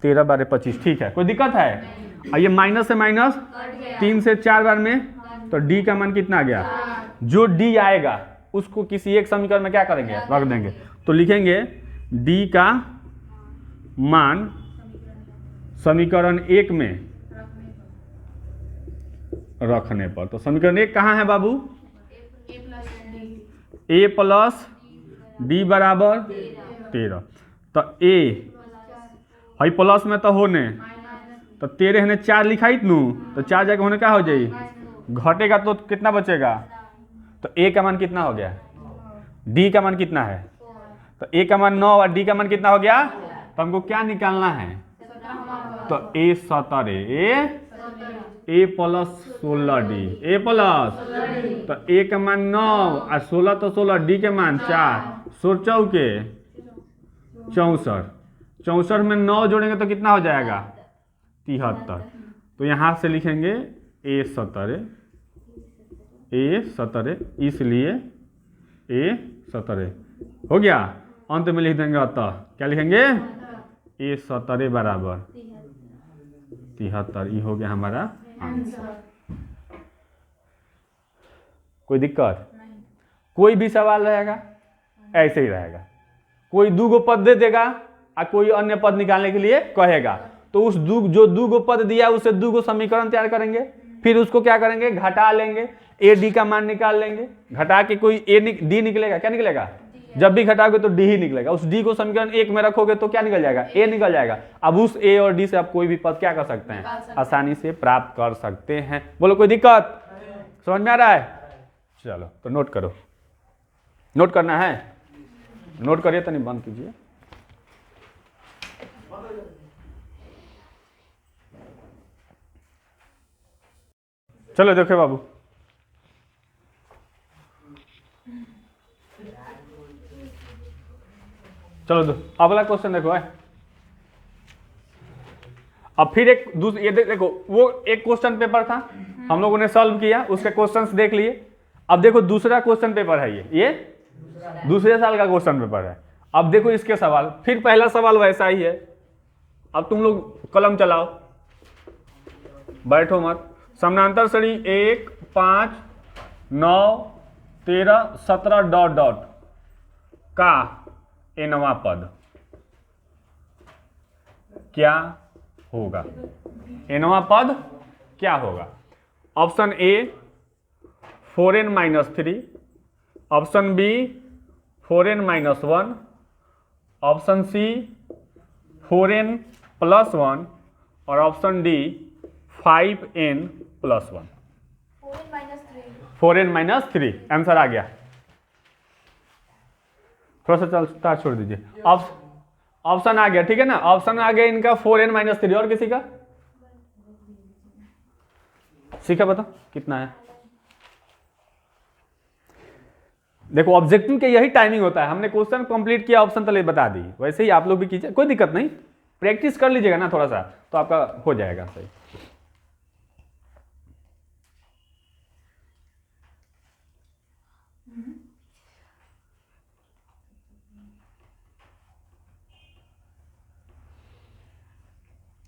Speaker 1: 13 बार 25। ठीक है, कोई दिक्कत है? और ये माइनस से माइनस 3 से 4 बार में, तो डी का मान कितना आ गया, जो डी आएगा उसको किसी एक समीकरण में क्या करेंगे, रख देंगे। तो लिखेंगे डी का मान समीकरण एक में रखने पर। तो समीकरण एक कहाँ है बाबू, a प्लस डी बराबर 13। तो a है प्लस में तो होने, तो 13 है 4 लिखाई नू, तो 4 जगह होने क्या हो जाए, घटेगा तो कितना बचेगा, तो a का मान कितना हो गया, d का मान कितना है, तो a का मान 9 और d का मान कितना हो गया। तो हमको क्या निकालना है, तो a 17, a plus 16 D, a plus, तो a का मान 9 और 16 तो 16, d के मान 4, 16 के 64, 64 में 9 जोड़ेंगे तो कितना हो जाएगा 73। तो यहाँ से लिखेंगे a 17, इसलिए a 17 हो गया। अंत में लिख देंगे अतः, क्या लिखेंगे, a 17 बराबर 73, ये हो गया हमारा आंसर। कोई दिक्कत, कोई भी सवाल रहेगा ऐसे ही रहेगा, कोई दो गो पद दे देगा और कोई अन्य पद निकालने के लिए कहेगा, तो उस जो दो गो पद दिया उससे दो गो समीकरण तैयार करेंगे, फिर उसको क्या करेंगे, घटा लेंगे, ए डी का मान निकाल लेंगे, घटा के कोई डी निकलेगा, क्या निकलेगा, जब भी घटाओगे तो डी ही निकलेगा, उस डी को समीकरण एक में रखोगे तो क्या निकल जाएगा, ए निकल जाएगा। अब उस ए और डी से आप कोई भी पद क्या कर सकते हैं, आसानी से प्राप्त कर सकते हैं। बोलो कोई दिक्कत, समझ में आ रहा है? चलो तो नोट करो, नोट करना है, नोट करिए, तो नहीं बंद कीजिए। चलो देखो बाबू, चलो दो अगला क्वेश्चन देखो है। अब फिर एक दूसरा, ये देखो वो एक क्वेश्चन पेपर था हम लोगों ने सॉल्व किया, उसके क्वेश्चंस देख लिए। अब देखो दूसरा क्वेश्चन पेपर है, ये दूसरे साल का क्वेश्चन पेपर है। अब देखो इसके सवाल, फिर पहला सवाल वैसा ही है। अब तुम लोग कलम चलाओ, बैठो मत। समानांतर श्रेणी 1, 5, 9, 13, 17 डॉट डॉट का nवां पद क्या होगा, nवां पद क्या होगा। Option A 4n-3, option B 4n-1, option C 4n+1 और option D 5n+1। 4n-3 answer आ गया। थोड़ा सा चलता छोड़ दीजिए। ऑप्शन आ गया, ठीक है ना, ऑप्शन आ गया इनका 4n-3। और किसी का सीखा, बताओ कितना है। देखो ऑब्जेक्टिव के यही टाइमिंग होता है, हमने क्वेश्चन कंप्लीट किया, ऑप्शन तले बता दी, वैसे ही आप लोग भी कीजिए, कोई दिक्कत नहीं, प्रैक्टिस कर लीजिएगा ना थोड़ा सा, तो आपका हो जाएगा सही।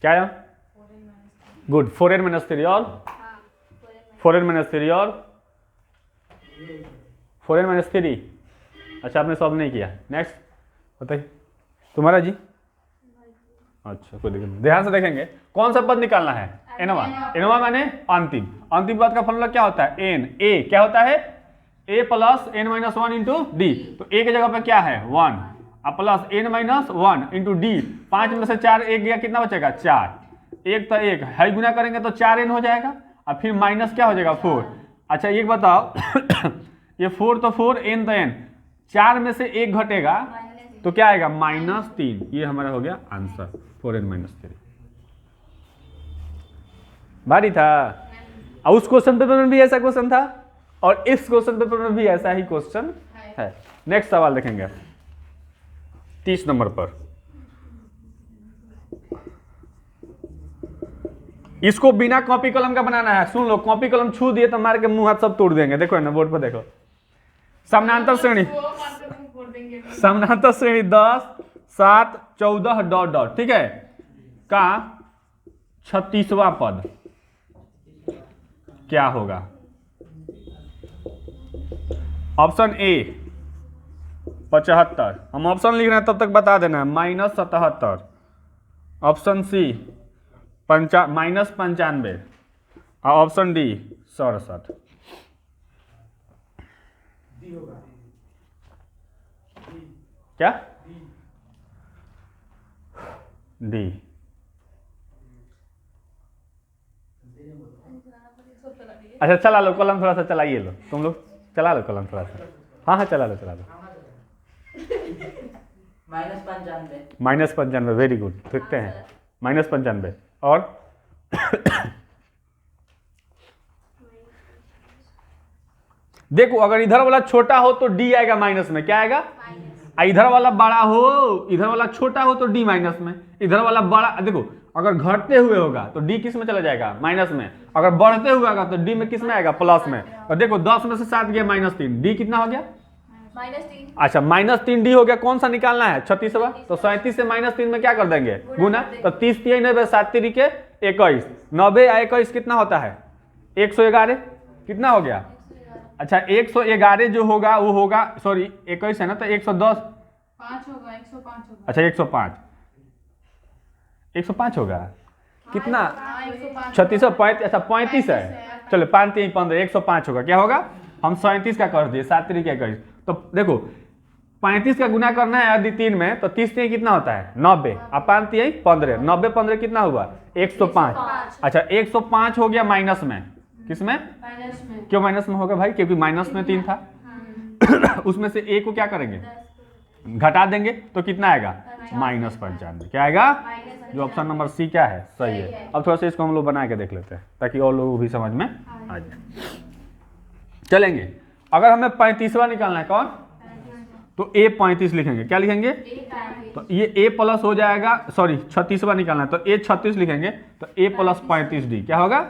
Speaker 1: क्या है, गुड, 4n-3 और 4n-3 और 4n माइनस 3। अच्छा आपने सॉल्व नहीं किया। नेक्स्ट बताइए तुम्हारा जी। अच्छा कोई दिक्कत नहीं, ध्यान से देखेंगे कौन सा पद निकालना है, एनवा। एनवा माने अंतिम। अंतिम पद का फॉर्मूला क्या होता है, एन। ए क्या होता है, A plus N minus 1 into D. तो ए की जगह पे क्या है 1 और plus N minus 1 into D. 5 में से 4 एक गया, कितना बचेगा 4। एक तो एक है, गुना करेंगे तो 4n हो जाएगा और फिर माइनस क्या हो जाएगा 4। अच्छा एक बताओ ये 4 तो 4 n तो n, 4 में से एक घटेगा तो क्या आएगा -3। ये हमारा हो गया आंसर 4n माइनस 3। भारी था। और उस क्वेश्चन पेपर में भी ऐसा क्वेश्चन था और इस क्वेश्चन पेपर में भी ऐसा ही क्वेश्चन है। नेक्स्ट सवाल देखेंगे 30 नंबर पर। इसको बिना कॉपी कलम का बनाना है। सुन लो, कॉपी कलम छू दिए तो मार के मुंह हाथ सब तोड़ देंगे। देखो ना बोर्ड पर देखो, समानांतर श्रेणी, समानांतर श्रेणी 10 7 14 डॉट डॉट, ठीक है, का 36वां पद क्या होगा। ऑप्शन ए 75, हम ऑप्शन लिख रहे हैं तब तक बता देना है, -77। ऑप्शन सी -95 और ऑप्शन डी 67। क्या डी। अच्छा चला लो कलम, थोड़ा सा चलाइए लो, तुम लोग चला लो कलम थोड़ा सा। हाँ हाँ चला लो चला लो। -95, वेरी गुड, देखते हैं -95 और देखो अगर इधर वाला छोटा हो तो डी आएगा माइनस में, क्या आएगा, इधर वाला बड़ा हो, इधर वाला छोटा हो तो डी माइनस में, इधर वाला बड़ा, देखो अगर घटते हुए होगा तो डी किस में चला जाएगा, माइनस में, अगर बढ़ते हुए होगा तो डी में किस में आएगा, प्लस में। और देखो 10 में से 7 गया -3, डी कितना हो गया
Speaker 2: -3।
Speaker 1: अच्छा -3 डी हो गया। कौन सा निकालना है 36वां, तो 37 से -3 में क्या कर देंगे गुना, तो 30 3 90 7 3 के 21, 90 या 21 कितना होता है 111, कितना हो गया। अच्छा 111 जो होगा वो होगा, सॉरी 21 है ना, तो 110
Speaker 3: 5 होगा, 105 होगा।
Speaker 1: अच्छा 105 होगा, कितना
Speaker 3: हाँ, 105
Speaker 1: 36 35, अच्छा 35 है, चलो 5 3 15 105 होगा। क्या होगा, हम 37 का कर दिए, 7 3 के 21, तो देखो 35 का गुना करना है यदि 3 में तो 30 3 कितना होता है 90 और 5 3 15, 90 15 कितना हुआ 105। अच्छा 105 हो गया माइनस में, किसमें,
Speaker 2: माइनस में।
Speaker 1: क्यों माइनस में होगा भाई, क्योंकि माइनस में 3 था। उसमें से ए को क्या करेंगे, घटा देंगे तो कितना आएगा -95। क्या आएगा, जो ऑप्शन नंबर सी क्या है, सही है। अब थोड़ा सा इसको हम लोग बना के देख लेते हैं ताकि और लोगों को भी समझ में आ जाए। चलेंगे, अगर हमें 35वां निकालना है कौन, तो ए 35 लिखेंगे। क्या लिखेंगे, तो ये ए प्लस हो जाएगा, सॉरी 36वां निकालना है तो ए 36 लिखेंगे, तो ए प्लस 35 डी क्या होगा,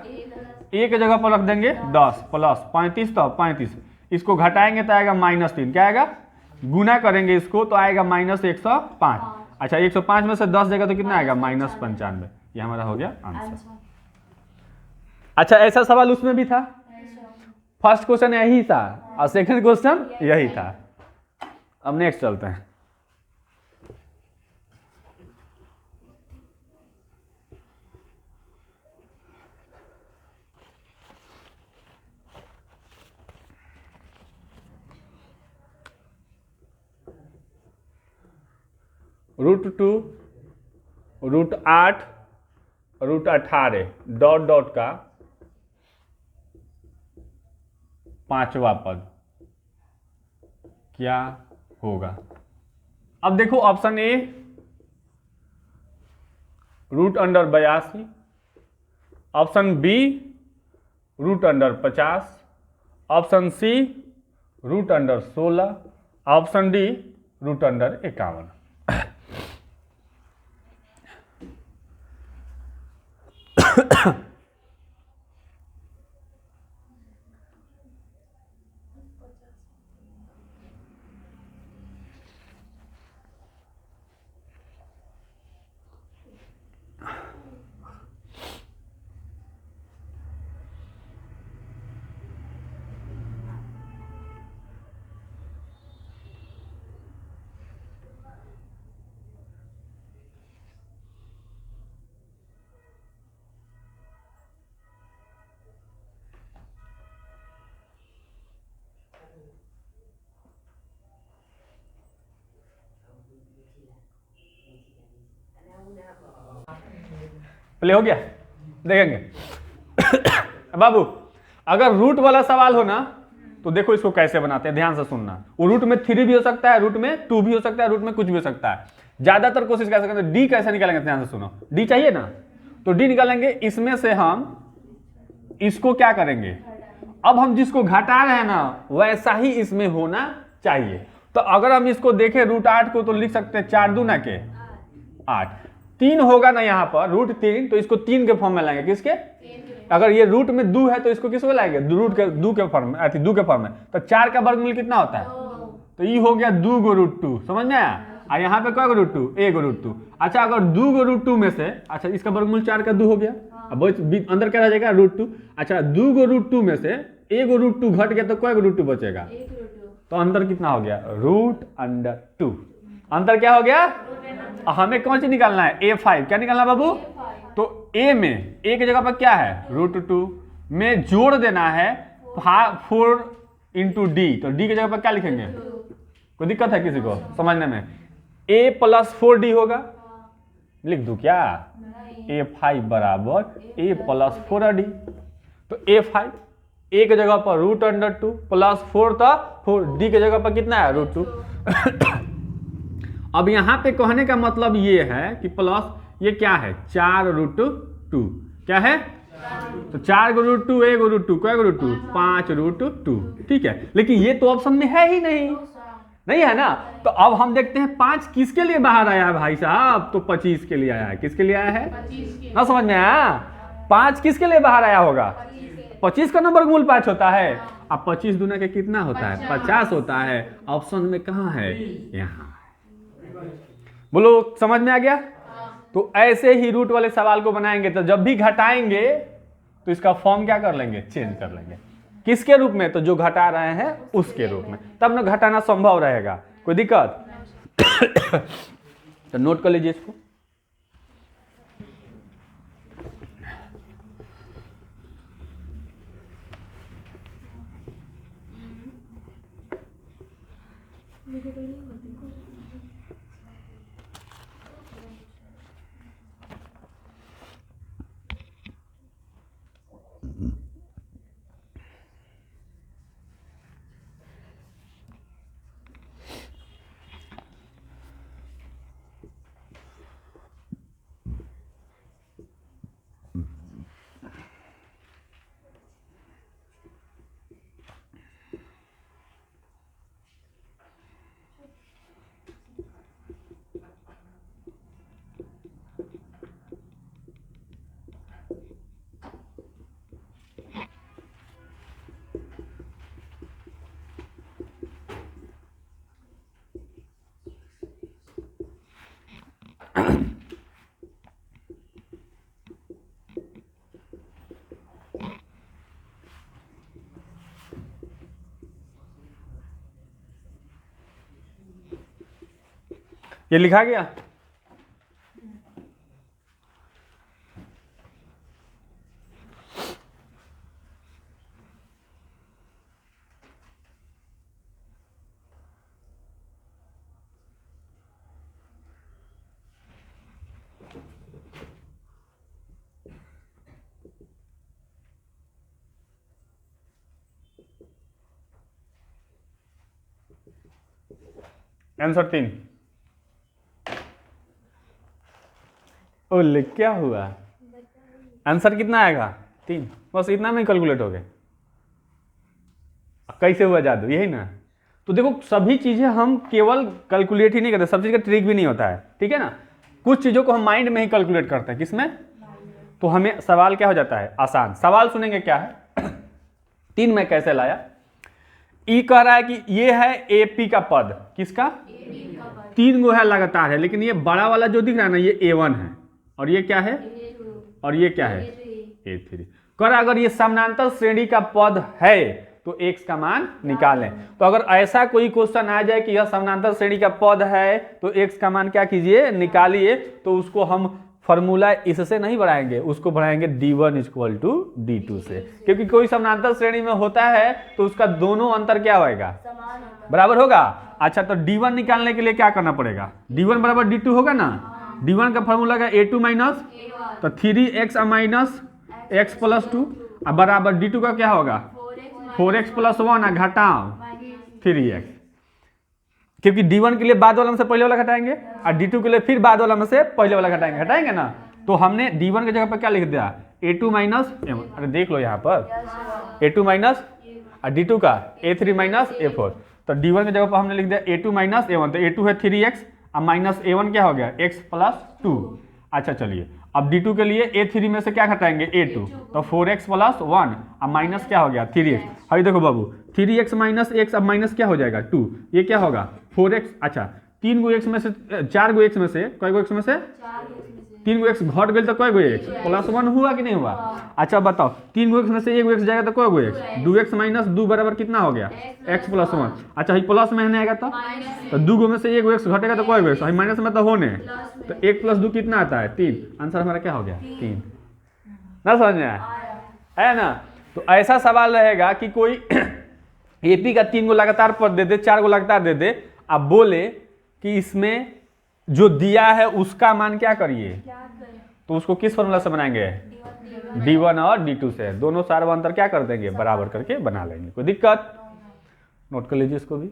Speaker 1: ए के जगह पर रख देंगे 10 प्लस 35, तो 35 इसको घटाएंगे तो आएगा -3, क्या आएगा, गुना करेंगे इसको तो आएगा -105। अच्छा 105 में से 10 देगा तो कितना आएगा -95। ये हमारा हो गया आंसर। अच्छा ऐसा सवाल उसमें भी था, फर्स्ट क्वेश्चन यही था और सेकंड क्वेश्चन यही था। अब नेक्स्ट चलते हैं। √2 √8 √18 डॉट डॉट का 5वां पद क्या होगा। अब देखो option A √82, option B √50, option C √16, option D √51। Play हो गया, देखेंगे। बाबू अगर रूट वाला सवाल हो ना तो देखो इसको कैसे बनाते हैं, ध्यान से सुनना। वो रूट में 3 भी हो सकता है, रूट में 2 भी हो सकता है, रूट में कुछ भी हो सकता है। ज्यादातर कोशिश कैसे करेंगे, डी कैसे निकालेंगे, ध्यान से सुनो। डी चाहिए ना, तो डी निकालेंगे। इसमें से हम इसको क्या करेंगे, अब हम जिसको घटा रहे हैं ना वैसा ही इसमें होना चाहिए। तो अगर हम इसको देखें रूट 8 को तो लिख सकते हैं 4 दूना के 8। 3 होगा ना यहाँ पर रूट 3, तो इसको 3 के फॉर्म में लाएंगे। किसके, अगर ये रूट में 2 है तो इसको किस में लाएंगे, रूट के 2 के फॉर्म में, 2 के फॉर्म में। तो 4 का वर्गमूल कितना होता है, तो ये हो गया 2 गो रूट 2, समझ में आया। और यहाँ पे क्या रूट 2, 1 रूट 2। अच्छा अगर 2 गो रूट 2 में से, अच्छा इसका वर्गमूल 4 का 2 हो गया, अब अंदर क्या रह जाएगा रूट 2। अच्छा 2 गो रूट 2 में से 1 रूट 2 घट गया तो क्या रूट 2 बचेगा, तो अंदर कितना हो गया, रूट अंडर 2। अंतर क्या हो गया, हमें कौन सी निकालना है, A5। क्या निकालना बाबू, तो A में A की जगह पर क्या है, रूट 2 में जोड़ देना है 4 इंटू डी, तो डी की जगह पर क्या लिखेंगे, कोई दिक्कत है किसी को समझने में, A प्लस 4D होगा, लिख दूं क्या, A5 बराबर A प्लस 4D। तो A5 A की जगह पर रूट अंडर 2 प्लस 4 था 4, D की जगह पर कितना है, रूट 2। अब यहां पे कहने का मतलब ये है कि प्लस ये क्या है, 4 रूट 2, क्या है, तो 4 गो रूट 2, 1 रूट 2, क्या रूट 2, 5 रूट 2, ठीक है। लेकिन ये तो ऑप्शन में है ही नहीं है ना। तो अब हम देखते हैं 5 किसके लिए बाहर आया है भाई साहब, तो 25 के लिए आया है। किसके लिए आया है, ना समझ में आया, 5 किसके लिए बाहर आया होगा, 25 का नंबर मूल 5 होता है। अब 25 दूना के कितना होता है, 50 होता है। ऑप्शन में कहाँ है, यहाँ। बोलो समझ में आ गया। तो ऐसे ही रूट वाले सवाल को बनाएंगे तो जब भी घटाएंगे तो इसका फॉर्म क्या कर लेंगे, चेंज कर लेंगे। किसके रूप में, तो जो घटा रहे हैं उसके रूप में, तब ना घटाना संभव रहेगा। कोई दिक्कत तो नोट कर लीजिए इसको। ये लिखा गया, आंसर 3। ओले क्या हुआ, आंसर कितना आएगा, 3। बस इतना में कैलकुलेट हो गए। कैसे हुआ जादू, यही ना। तो देखो सभी चीजें हम केवल कैलकुलेट ही नहीं करते, सब चीज का ट्रिक भी नहीं होता है, ठीक है ना। कुछ चीजों को हम माइंड में ही कैलकुलेट करते हैं, किसमें, तो हमें सवाल क्या हो जाता है, आसान। सवाल सुनेंगे क्या है 3 में कैसे लाया। ई कह रहा है कि ये है AP का पद, किसका, 3 गो है लगातार है, लेकिन ये बड़ा वाला जो दिख रहा है ना ये A1 है, और ये क्या है, और ये क्या है, A3। कह रहा अगर ये समानांतर श्रेणी का पद है तो x का मान निकालें। तो अगर ऐसा कोई क्वेश्चन आ जाए कि यह समानांतर श्रेणी का पद है तो x का मान क्या कीजिए, निकालिए। तो उसको हम फॉर्मूला इससे नहीं बढ़ाएंगे, उसको बढ़ाएंगे d1 इक्वल टू d2 से, क्योंकि कोई समानांतर श्रेणी में होता है तो उसका दोनों अंतर क्या होगा, बराबर होगा। अच्छा तो d1 निकालने के लिए क्या करना पड़ेगा, d1 बराबर d2 होगा ना। D1 का फॉर्मूला का A2 माइनस तो 3x माइनस x प्लस 2 अब बराबर D2 का क्या होगा 4x प्लस 1 घटाओ 3x, क्योंकि D1 के लिए बाद वाला में से पहले वाला घटाएंगे और D2 के लिए फिर बाद वाला में से पहले वाला घटाएंगे ना। तो हमने D1 की जगह पर क्या लिख दिया A2 माइनस अरे देख लो यहाँ पर A2 माइनस और D2 का A3 माइनस A4, तो D1 की जगह पर हमने लिख दिया A2 माइनस A1, तो A2 है 3x और माइनस A1 क्या हो गया x प्लस 2। अच्छा चलिए अब D2 के लिए A3 में से क्या घटाएंगे A2, तो 4x प्लस 1 और माइनस क्या हो गया 3x। अभी देखो बाबू 3x माइनस x अब माइनस क्या हो जाएगा 2, ये क्या होगा 4x। अच्छा 3 गो x में से 4 गो x में से कई गो x में से 3 गो x घट गई तो कई गो x प्लस 1 हुआ कि नहीं हुआ। अच्छा बताओ 3 गो x में से 1 गो x जाएगा तो कई गो x 2x माइनस 2 बराबर कितना हो गया x प्लस 1। अच्छा ये प्लस में आएगा तो 2 गो में से 1 गो x घटेगा तो कई गो x माइनस में तो होने, तो 1 प्लस 2 कितना आता है 3, आंसर हमारा क्या हो गया 3। ना समझ में आया है ना। तो ऐसा सवाल रहेगा कि कोई एपी का 3 गो लगातार पद दे दे 4 गो लगातार दे दे, आप बोले कि इसमें जो दिया है उसका मान क्या करिए, तो उसको किस फॉर्मूला से बनाएंगे D1 और D2 से, दोनों सार्वंतर क्या कर देंगे बराबर करके बना लेंगे। कोई दिक्कत, नोट कर लीजिए इसको भी।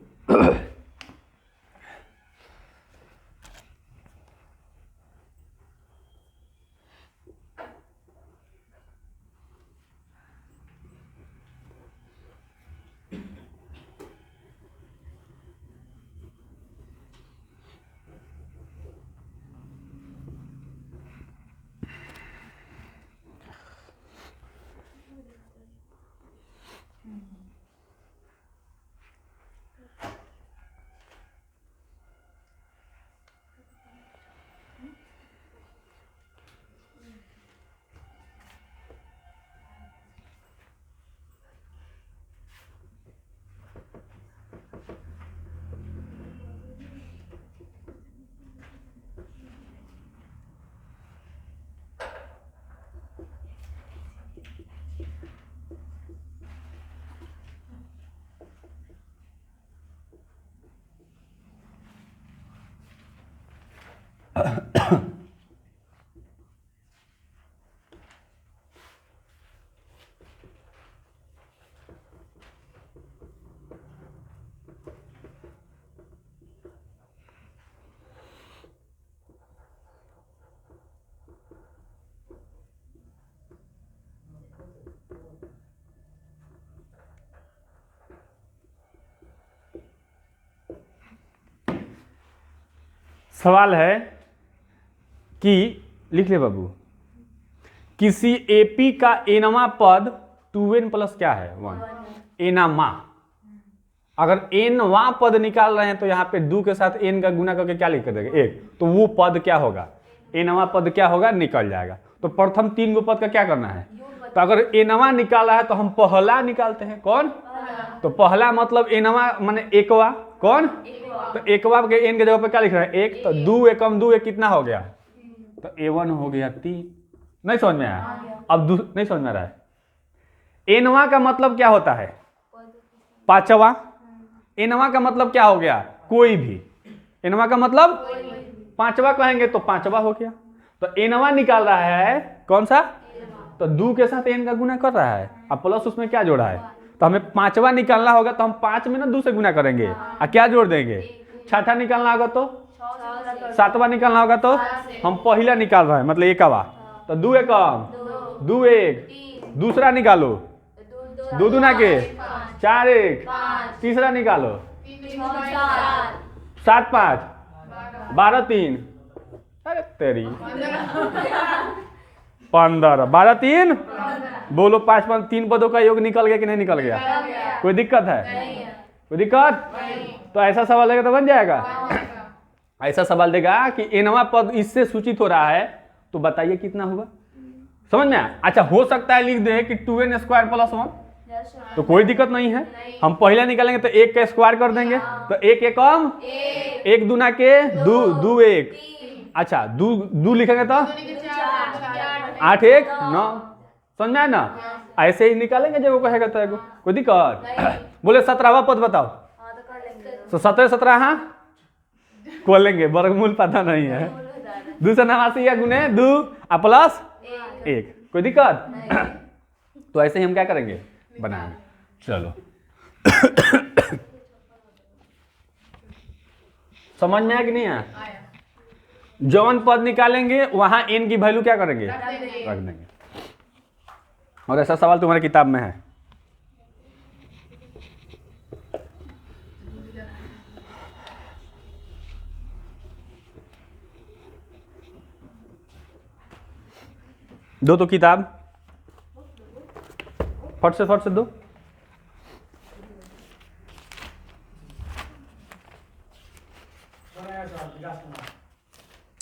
Speaker 1: सवाल है कि लिख ले बाबू, किसी एपी का एनवा पद 2n प्लस क्या है 1 एनवा। अगर एनवा पद निकाल रहे हैं तो यहाँ पे 2 के साथ एन का गुना करके क्या लिख कर देंगे 1, तो वो पद क्या होगा एनवा पद क्या होगा निकल जाएगा। तो प्रथम 3 गो पद का क्या करना है, तो अगर एनवा निकाला है तो हम पहला निकालते हैं कौन, तो पहला मतलब एनवा माने एकवा कौन, तो एकवा के एन के जगह पे क्या लिख रहा है 1, तो 2 एकम 2 कितना हो गया, तो A1 हो गया 3। नहीं समझ में आया, अब नहीं समझ में आ रहा है। एनवा का मतलब क्या होता है पांचवा, एनवा का मतलब क्या हो गया कोई भी, एनवा का मतलब पांचवा कहेंगे तो पांचवा हो गया। तो एनवा निकाल रहा है कौन सा, तो 2 के साथ एन का गुना कर रहा है अब प्लस उसमें क्या जोड़ा है, तो हमें पांचवा निकालना होगा तो हम 5 में ना 2 से गुना करेंगे और क्या जोड़ देंगे, छठा निकालना होगा तो 7वां निकालना होगा तो हम पहला निकाल रहे हैं मतलब एकवा, तो 2 एकम 2 1, दूसरा निकालो 2 दूना के 4 1, तीसरा निकालो 7 5 12 3, अरे तेरी 15 12 3 बोलो 5 5 3 पदों का योग निकल गया कि नहीं निकल गया, कोई दिक्कत है, कोई दिक्कत। तो ऐसा सवाल देगा तो बन जाएगा। ऐसा सवाल देगा कि एनवा पद इससे सूचित हो रहा है तो बताइए कितना हुआ, समझ में आया। अच्छा हो सकता है लिख दे कि 2n स्क्वायर प्लस 1, तो कोई दिक्कत नहीं है, हम पहला निकालेंगे तो 1 का स्क्वायर कर देंगे तो 1 एकम 1 दूना के 2 2 1, अच्छा 2 लिखेंगे तो 8 1 9, समझ में आया ना। ऐसे ही निकालेंगे जब वो कहेगा तो कोई दिक्कत। बोले 17वां पद बताओ, तो 17 17 हाँ खोलेंगे, वर्गमूल पता नहीं है 2 नवासी या गुने 2 और प्लस 1, कोई दिक्कत? तो ऐसे ही हम क्या करेंगे, बनाएंगे। चलो समझ में आया कि नहीं आया? जौन पद निकालेंगे वहां n की वैल्यू क्या करेंगे, रख देंगे। और ऐसा सवाल तुम्हारी किताब में है। दो तो किताब फट से दो।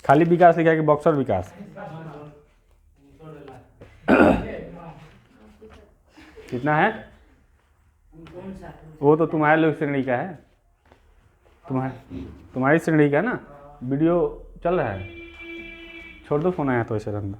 Speaker 1: खाली विकास लिखा है कि बॉक्सर विकास? कितना है? वो तो तुम्हारे लोग श्रेणी का है, तुम्हारी श्रेणी का है ना। वीडियो चल रहा है, छोड़ दो फोन, आया तो ऐसे रंग।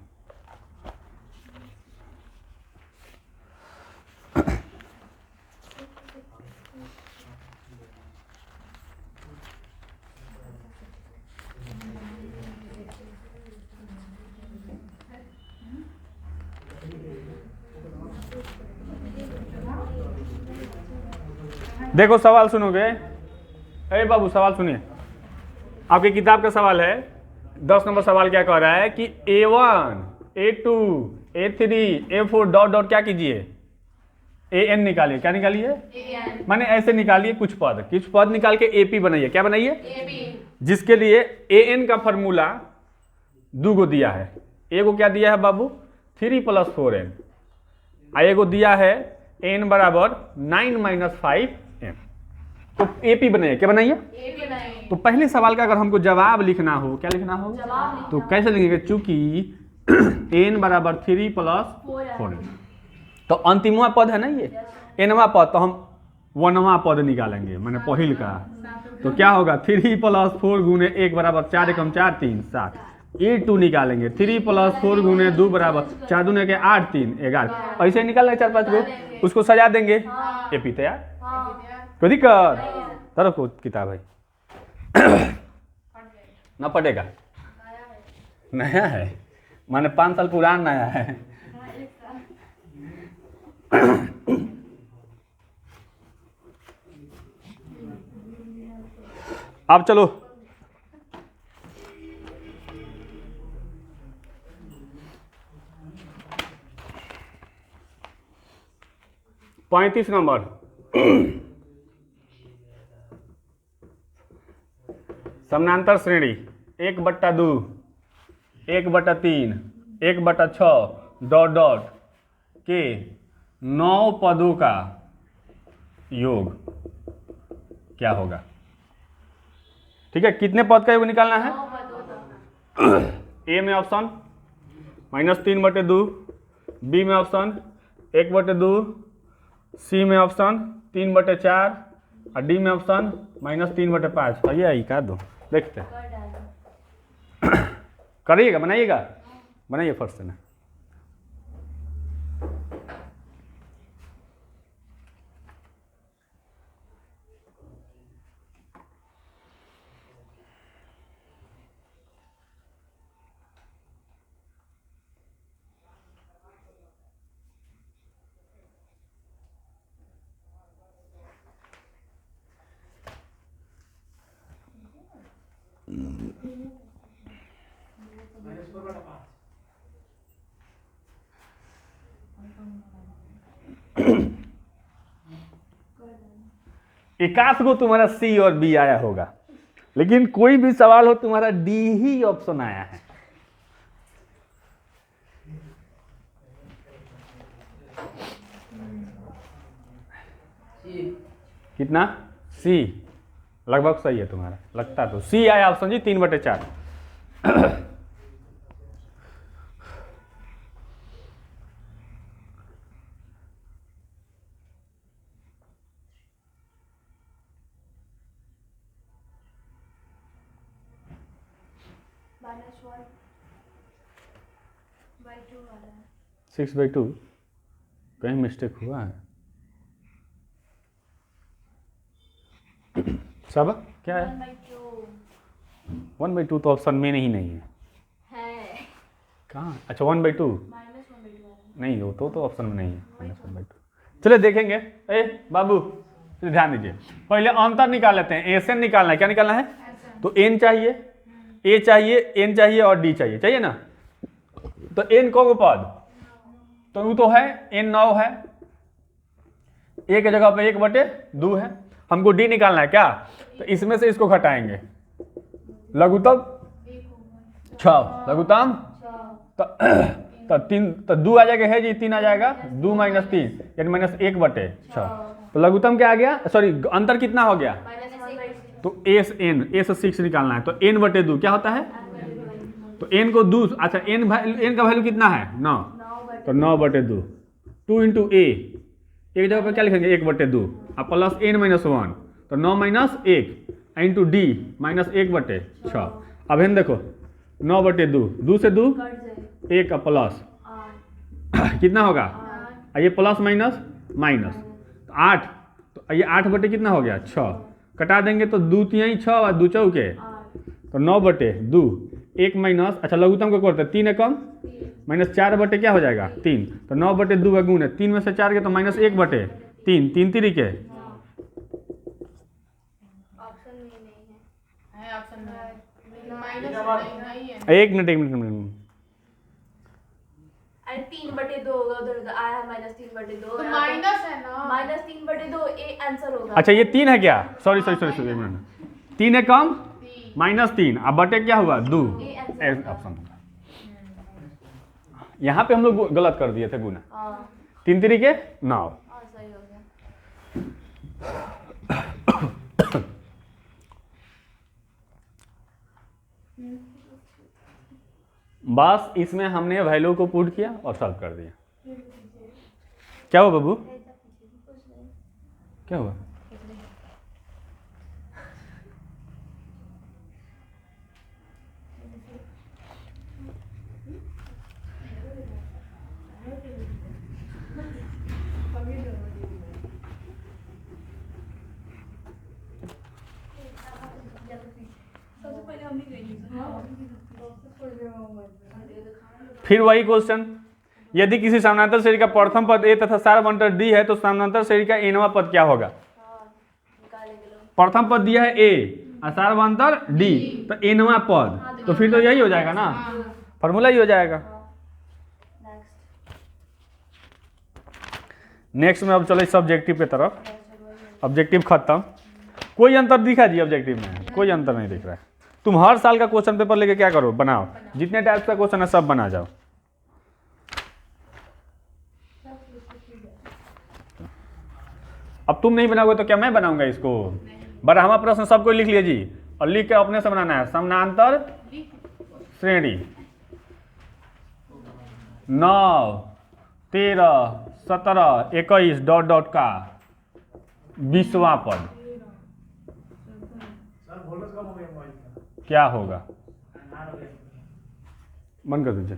Speaker 1: देखो सवाल सुनोगे? अरे बाबू सवाल सुनिए, आपकी किताब का सवाल है। 10 नंबर सवाल क्या कह रहा है कि A1, A2, A3, A4 dot dot क्या कीजिए, AN निकालिए। क्या निकालिए? माने ऐसे निकालिए कुछ पद निकाल के AP बनाइए। क्या बनाइए? जिसके लिए AN का फॉर्मूला 2 गो दिया है। एगो क्या दिया है बाबू, 3 + 4n, और एगो दिया है n बराबर 9 - 5n। तो AP बनाइए। क्या बनाइए? तो पहले सवाल का अगर हमको जवाब लिखना हो, क्या लिखना हो, तो कैसे लिखेंगे? चूंकि n बराबर 3 + 4n, तो अंतिमवा पद है ना ये, nवा पद, तो हम 1वां पद निकालेंगे, मैंने पहिल का। तो क्या होगा, 3 + 4 गुने 1 बराबर 4 × 4 = 3 7। A2 निकालेंगे, 3 + 4 गुने 2 बराबर 4 दूने के 8 3 11। ऐसे निकाल लेंगे 4-5 गो, उसको सजा देंगे, AP तैयार। कोई दिक्कत? तरफ को किताब है ना, पढ़ेगा? नया है, माने 5 साल पुरान नया है। अब चलो पैंतीस नंबर। समानांतर श्रेणी 1/2, 1/3, 1/6 डॉट डॉट के 9 पदों का योग क्या होगा? ठीक है, कितने पद का योग निकालना है? ए में ऑप्शन -3/2, बी में ऑप्शन 1/2, सी में ऑप्शन 3/4 और डी में ऑप्शन -3/5। ये आई का दो, देखते हैं। करिएगा, बनाइएगा, बनाइए फर्स्ट से ना। एकाश को तुम्हारा सी और बी आया होगा, लेकिन कोई भी सवाल हो तुम्हारा डी ही ऑप्शन आया है। कितना? सी लगभग सही है तुम्हारा, लगता तो सी आया ऑप्शन जी 3/4। (6/2) कहीं मिस्टेक हुआ है? सब क्या है? 1/2 तो ऑप्शन में नहीं है। कहाँ? अच्छा 1/2
Speaker 2: -1/2
Speaker 1: नहीं, वो तो ऑप्शन में नहीं है -1/2। चलिए देखेंगे। ए बाबू तो ध्यान दीजिए, पहले अंतर निकाल लेते हैं। ए से निकालना है, क्या निकालना है? तो n चाहिए, a चाहिए, n चाहिए और d चाहिए ना। तो n को पद तो वो तो है n 9 है, a की जगह पे 1/2 है। हमको d निकालना है क्या? तो इसमें से इसको घटाएंगे, लघुत्तम 6, लघुत्तम तो 3 तो 2 आ जाएगा है जी, 3 आ जाएगा, 2 - 3 यानी -1/6। तो लघुत्तम क्या आ गया, सॉरी अंतर कितना हो गया?
Speaker 2: -1/6
Speaker 1: तो a से 6 निकालना है, तो n/2 क्या होता है? तो n को 2, अच्छा n का वैल्यू कितना है? 9, तो 9/2 2 × a, एक जगह पर क्या लिखेंगे? 1/2 और प्लस n - 1, तो 9 - 1 इंटू d -1/6। अब हम देखो 9/2, 2 से 2 1 का प्लस कितना होगा? ये प्लस माइनस माइनस 8, तो ये 8 कितना हो गया? 6, कटा देंगे तो 2 × 3 = 6 और 2 × 4 = तो 9/2 1 माइनस, अच्छा लघुत्तम को करते हैं 3 एकम -4 क्या हो जाएगा? 3, तो 9/2 का गुण है 3 में से 4 के तो -1/3, 3 3 के
Speaker 2: ऑप्शन में नहीं है।
Speaker 3: है ऑप्शन में माइनस नहीं है।
Speaker 1: 1 मिनट।
Speaker 2: अरे 3/2 होगा, उधर आया -3/2
Speaker 3: तो माइनस है ना,
Speaker 2: -3/2 ए आंसर होगा।
Speaker 1: अच्छा ये 3 है क्या? सॉरी 1 मिनट, 3 एकम -3 अब बटे क्या हुआ? 2, ऑप्शन होगा। यहाँ पे हम लोग गलत कर दिए थे गुना।
Speaker 2: हाँ
Speaker 1: 3 3 के 9।
Speaker 2: हाँ सही हो गया।
Speaker 1: बस इसमें हमने वैल्यू को पुट किया और सॉल्व कर दिया। क्या हुआ बाबू? क्या हुआ? फिर वही क्वेश्चन, यदि किसी समानांतर श्रेणी का प्रथम पद ए तथा सार्वभौमंतर डी है तो समानांतर श्रेणी का nवां पद क्या होगा?
Speaker 2: निकालेंगे लोग।
Speaker 1: प्रथम पद दिया है ए और सार्वभौमंतर डी, तो nवां पद, तो फिर तो यही हो जाएगा ना, फॉर्मूला ही हो जाएगा। नेक्स्ट में अब चले सब्जेक्टिव के तरफ। ऑब्जेक्टिव खत्म, कोई अंतर दिखा जी? ऑब्जेक्टिव में कोई अंतर नहीं दिख रहा है। तुम हर साल का क्वेश्चन पेपर लेके क्या करो? बनाओ, जितने टाइप्स का क्वेश्चन है सब बना जाओ। अब तुम नहीं बनाओगे तो क्या मैं बनाऊंगा इसको? बारहवां प्रश्न सबको लिख लीजिए जी, और लिख के अपने से बनाना है। समानांतर श्रेणी 9 13 17 21 ... का 20वां पद क्या होगा? बंद कर दीजिए।